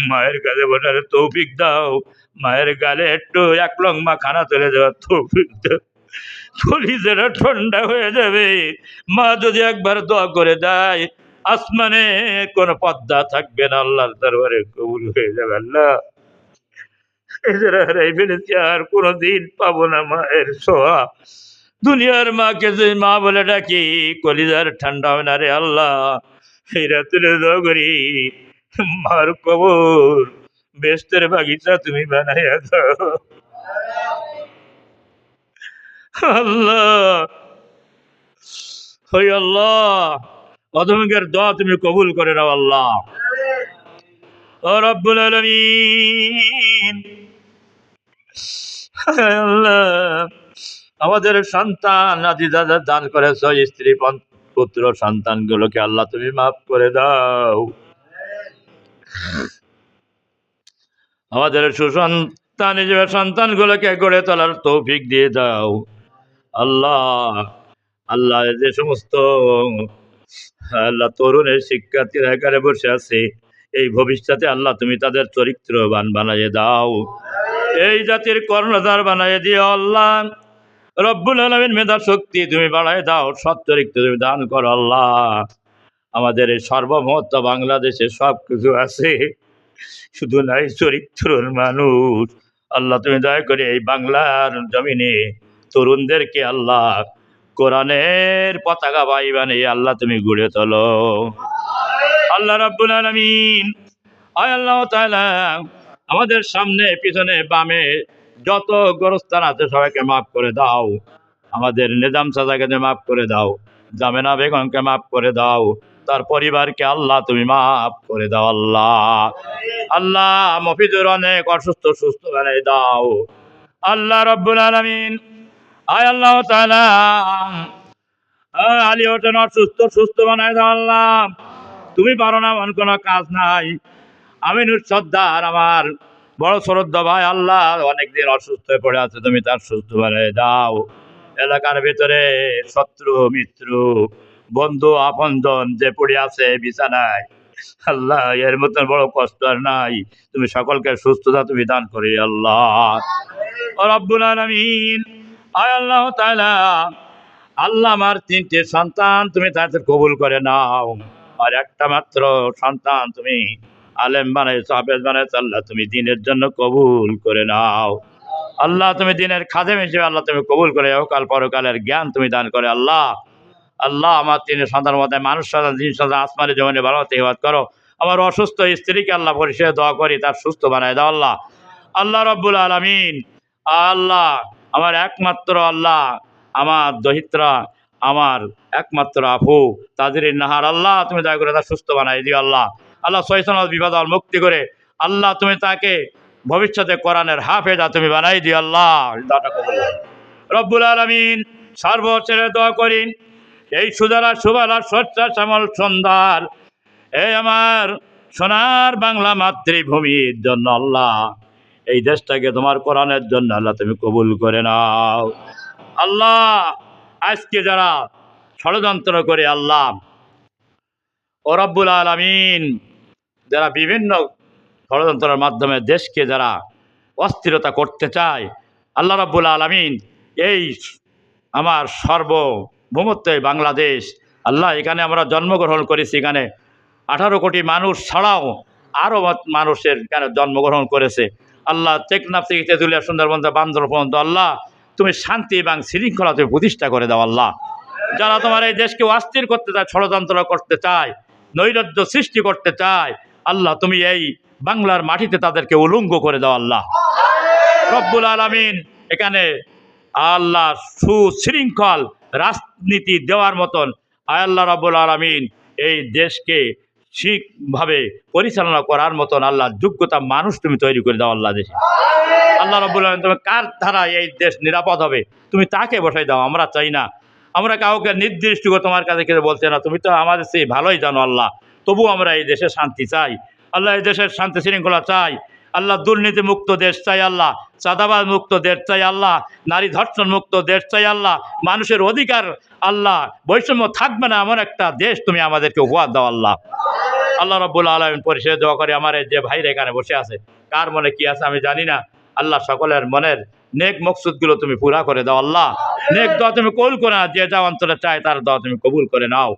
মায়ের কাছে বসার তৌফিক দাও, মায়ের গালে একটু এক লংমা খানা চলে যাওয়ার তৌফিক দাও, কলিজাটা ঠান্ডা হয়ে যাবে মা যদি একবার দোয়া করে দেয়, আসমানে কোনো পদ্মা থাকবে না, আল্লাহর দরবারে কবুল হয়ে যাবে। আল্লাহ এছাড়া হারাই ফেলেছি, আর কোনোদিন পাবো না মায়ের সোয়া, দুনিয়ার মাকে যে মা বলে ডাকি কলিজার ঠান্ডা হয় না রে আল্লাহ। এই রাত্রে দোয়া করি মার কবর বেস্তের বাগিচা তুমি বানাইয়া দাও আল্লাহ। ওই আল্লাহ অধমিকের দোয়া তুমি কবুল করে নাও আল্লাহ ও রব্বুল আলামিন। আল্লাহ আমাদের সন্তান আদি দাদা দান করেছ, স্ত্রী পুত্র সন্তানগুলোকে আল্লাহ তুমি মাফ করে দাও, আমাদের সুসন্তান হিসেবে সন্তানগুলোকে গড়ে তোলার তৌফিক দিয়ে দাও আল্লাহ। আল্লাহ যে সমস্ত আল্লাহ তরুণের শিক্ষার্থীরা এখানে বসে আছে, এই ভবিষ্যতে আল্লাহ তুমি তাদের চরিত্রবান বানাইয়ে দাও, এই জাতির কর্ণধার বানাইয়ে দিও আল্লাহ রব্বুল আলামিন। মেধা শক্তি তুমি বাড়াই দাও, সৎ চরিত্র তুমি দান করো আল্লাহ। আমাদের এই সর্বমহত্ব বাংলাদেশে সব কিছু আছে, শুধু নাই চরিত্রর মানুষ আল্লাহ, তুমি দয়া করে এই বাংলার জমিনে তরুণদেরকে আল্লাহ কোরআনের পতাকা বাই বানিয়ে আল্লাহ তুমি গড়ে তোলো আল্লাহ রাব্বুল আলামিন। আয় আল্লাহ তাআলা আমাদের সামনে পিছনে বামে যত গোরস্থান আছে সবাইকে মাফ করে দাও, আমাদের নিজাম চাচাকে মাফ করে দাও, জামেনা বেগমকে মাফ করে দাও, তার পরিবারকে আল্লাহ তুমি মাফ করে দাও আল্লাহ। আল্লাহ মফিজুর অনেক অসুস্থ, সুস্থ বানিয়ে দাও আল্লাহ রাব্বুল আলামিন। আয় আল্লাহ তাআলা আলী হোসেন অসুস্থ, সুস্থ বানায় দাও আল্লাহ, তুমি পারো না এমন কোনো কাজ নাই। আমিনুর সর্দার আমার বড় শ্রদ্ধা ভাই আল্লাহ অনেকদিন অসুস্থ হয়ে পড়ে আছে, তুমি তার সুস্থ বানিয়ে দাও। এলাকার ভিতরে শত্রু মিত্র বন্ধু আপনজন যে পড়ে আছে বিছানায় আল্লাহ, এর মতন বড় কষ্ট আর নাই, তুমি সকলকে সুস্থতা তুমি দান করি আল্লাহ রব্বুল আলামিন। আয় আল্লাহ তাআলা আল্লাহ আমার 3টে সন্তান তুমি তাদের কবুল করে নাও। আর একটা মাত্র সন্তান তুমি আলেম বানাইছো, হাফেজ বানাইছো, আল্লাহ তুমি দিনের জন্য কবুল করে নাও। আল্লাহ তুমি দিনের খাদেম হিসেবে আল্লাহ তুমি কবুল করে, কাল পরকালের জ্ঞান তুমি দান করে আল্লাহ। আল্লাহ আমার 3 সন্তানের মধ্যে মানুষ সন্তান, 3 সন্তান আসমানে জমিনে ভালো তেবাদ করো। আমার অসুস্থ স্ত্রীকে আল্লাহ পরিষেবা দোয়া করি তার সুস্থ বানায় দাও আল্লাহ। আল্লাহ রব্বুল আলামিন, আল্লাহ আমার একমাত্র আল্লাহ, আমার দহিত্রা, আমার একমাত্র আফু তাদের নাহার আল্লাহ তুমি দয়া করে তার সুস্থ বানাই দিও আল্লাহ। আল্লাহ সহিষ্ণু বিবাদ মুক্তি করে আল্লাহ তুমি তাকে ভবিষ্যতে কোরআনের হাফেজা তুমি বানাই দিও আল্লাহ। রব্বুল আলামিন সর্বশেষে দোয়া করি এই সুদারা সুবালা স্বচ্ছা শ্যামল সন্ধ্যার এই আমার সোনার বাংলা মাতৃভূমির জন্য আল্লাহ এই দেশটাকে তোমার কোরআনের জন্য আল্লাহ তুমি কবুল করে নাও আল্লাহ। আজকে যারা ষড়যন্ত্র করে আল্লাহ ও রব্বুল আলামিন, যারা বিভিন্ন ষড়যন্ত্রের মাধ্যমে দেশকে যারা অস্থিরতা করতে চায়, আল্লাহ রব্বুল আলামিন এই আমার সার্বভৌমত্ব বাংলাদেশ আল্লাহ, এখানে আমরা জন্মগ্রহণ করেছি, এখানে 18 কোটি মানুষ ছাড়াও আরও মানুষের এখানে জন্মগ্রহণ করেছে আল্লাহ। টেকনাফ থেকে তেঁতুলিয়া, সুন্দরবন, বান্দর পর্যন্ত আল্লাহ তুমি শান্তি এবং শৃঙ্খলা তুমি প্রতিষ্ঠা করে দাও আল্লাহ। যারা তোমার এই দেশকে অস্থির করতে চায়, ষড়যন্ত্র করতে চায়, নৈরাজ্য সৃষ্টি করতে চায়, আল্লাহ তুমি এই বাংলার মাটিতে তাদেরকে উলঙ্গ করে দাও আল্লাহ রব্বুল আলামিন। এখানে আল্লাহ সুশৃঙ্খল রাজনীতি দেওয়ার মতন আল্লাহ রব্বুল আলামিন এই দেশকে ঠিকভাবে পরিচালনা করার মতন আল্লাহ যোগ্যতা মানুষ তুমি তৈরি করে দাও আল্লাহ দেশে। আল্লাহ রব্বুল আলামিন তুমি কার দ্বারা এই দেশ নিরাপদ হবে তুমি তাকে বসাই দাও, আমরা চাই না, আমরা কাউকে নির্দিষ্ট করে তোমার কাছে কিছু বলছে না, তুমি তো আমাদের সেই ভালোই জানো আল্লাহ। তবু আমরা এই দেশে শান্তি চাই আল্লাহ, এই দেশের শান্তি শৃঙ্খলা চাই আল্লাহ, দুর্নীতি মুক্ত দেশ চাই আল্লাহ, চাঁদাবাজ মুক্ত দেশ চাই আল্লাহ, নারী ধর্ষণ মুক্ত দেশ চাই আল্লাহ, মানুষের অধিকার আল্লাহ বৈষম্য থাকবে না এমন একটা দেশ তুমি আমাদেরকে উপহার দাও আল্লাহ। আল্লাহ রব্বুল আলামিন পরিষেবা দোয়া করে আমার যে ভাইরা এখানে বসে আছে, কার মনে কি আছে আমি জানি না আল্লাহ, সকলের মনের নেক মকসুদগুলো তুমি পুরা করে দাও আল্লাহ। নেক দোয়া তুমি কবুল করে না, যে যা অন্তরে চায় তার দোয়া তুমি কবুল করে নাও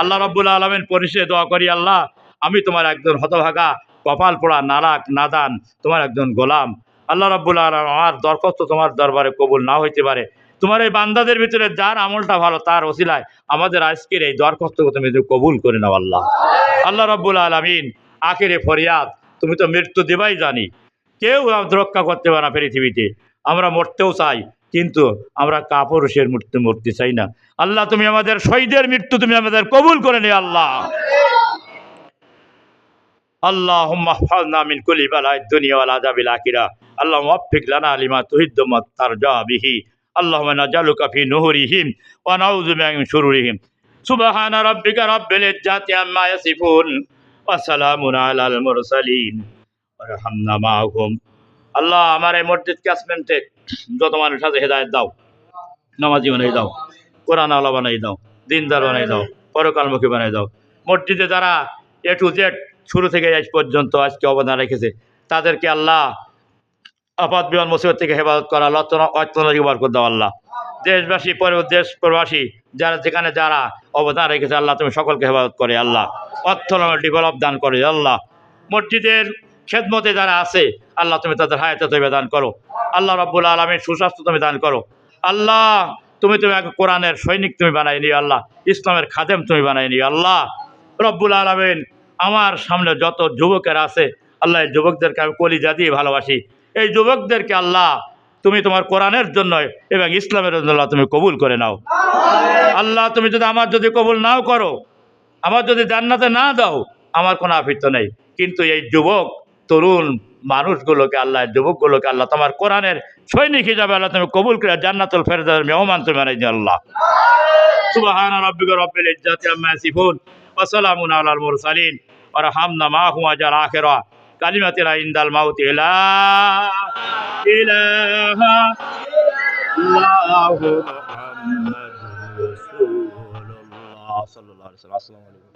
আল্লাহ রব্বুল আলামিন। পরিষেবা দোয়া করি আল্লাহ, আমি তোমার একজন হতভাগা, কপাল পোড়া, নালাক নাদান তোমার একজন গোলাম আল্লাহ রব্বুল আলামিন। আমার দরখাস্ত তোমার দরবারে কবুল না হইতে পারে, তোমার এই বান্দাদের ভিতরে যার আমলটা ভালো তার ওসিলায় আমাদের আজকের এই দরখাস্তকে তুমি কবুল করে নাও আল্লাহ। আল্লাহ রব্বুল আলামিন আখিরে ফরিয়াদ, তুমি তো মৃত্যু দেবাই জানি, কেউ রক্ষা করতে পারে না পৃথিবীতে, আমরা মরতেও চাই কিন্তু আমরা কাপুরুষের মৃত্যু মরতে চাই না আল্লাহ। তুমি আমাদের শহীদের মৃত্যু তুমি আমাদের কবুল করে নিও আল্লাহ। আল্লাহুম্মা হফাজনা মিন কুল্লি বালাইদ দুনিয়া ওয়াল আযাবিল আখিরাহ। আল্লাহুম্মা ওয়াফফিক লানা লিমা তুহিব্বু ওয়া তারজা বিহি। আল্লাহুম্মা নাজালুকা ফি নুহুরিহিম ওয়া নাউযু বিকা মিন শুরুরিহিম। সুবহানা রাব্বিকা রাব্বিল ইজ্জাতি আম্মা ইয়াসিফুন ওয়া সালামুন আলাল মুরসালিন ওয়ারহামনা মাআহুম। আল্লাহ আমার এই মসজিদ ক্যাসমেন্টে যত মানুষ আছে হেদায়েত দাও, নামাজি বানাই দাও, কোরআন আলা বানাই দাও, দিনদার বানাই দাও, পরকালমুখী বানাই দাও। মসজিদে যারা এ টু জেড শুরু থেকে আজ পর্যন্ত আজকে অবদান রেখেছে তাদেরকে আল্লাহ আপাত বিমান মুসিবত থেকে হেফাজত করা অর্থনৈতিক বরকত দাও আল্লাহ। দেশবাসী দেশ প্রবাসী যারা যেখানে যারা অবদান রেখেছে আল্লাহ তুমি সকলকে হেফাজত করে আল্লাহ, অর্থনৈতিক ডেভেলপ দান করে আল্লাহ। মসজিদের খেদমতে যারা আছে আল্লাহ তুমি তাদের হায়াতে তৈবা দান করো আল্লাহ রব্বুল আলামিন, সুস্বাস্থ্য তুমি দান করো আল্লাহ। তুমি এক কোরআনের সৈনিক তুমি বানাই নিও আল্লাহ, ইসলামের খাদেম তুমি বানাই নিও আল্লাহ রব্বুল আলামিন। আমার সামনে যত যুবকের আছে আল্লাহ, এই যুবকদেরকে আমি কলিজা দিয়ে ভালোবাসি, এই যুবকদেরকে আল্লাহ তুমি তোমার কোরআনের জন্য এবং ইসলামের জন্য তুমি কবুল করে নাও আল্লাহ। তুমি যদি আমার যদি কবুল নাও করো, আমার যদি জান্নাতে না দাও, আমার কোনো আপত্তি নেই, কিন্তু এই যুবক তরুণ মানুষগুলোকে আল্লাহ, যুবকগুলোকে আল্লাহ তোমার কোরআনের সৈনিক হিসাবে আল্লাহ তুমি কবুল করে জান্নাতুল ফেরদাউসের মেহমান তুমি বানাই দিও আল্লাহ। সুবহানা রাব্বিকা রাব্বিল ইজ্জাতি আম্মা ইয়াসিফুন ওয়া সালামুন আলাল মুরসালিন ওয়ারহামনা মাআহুম আজর আখিরা কালিমাতিনা ইনদাল মাউতি লা ইলাহা ইল্লাল্লাহু মুহাম্মাদুর রাসূলুল্লাহ সাল্লাল্লাহু আলাইহি ওয়াসাল্লাম। আসসালামু আলাইকুম।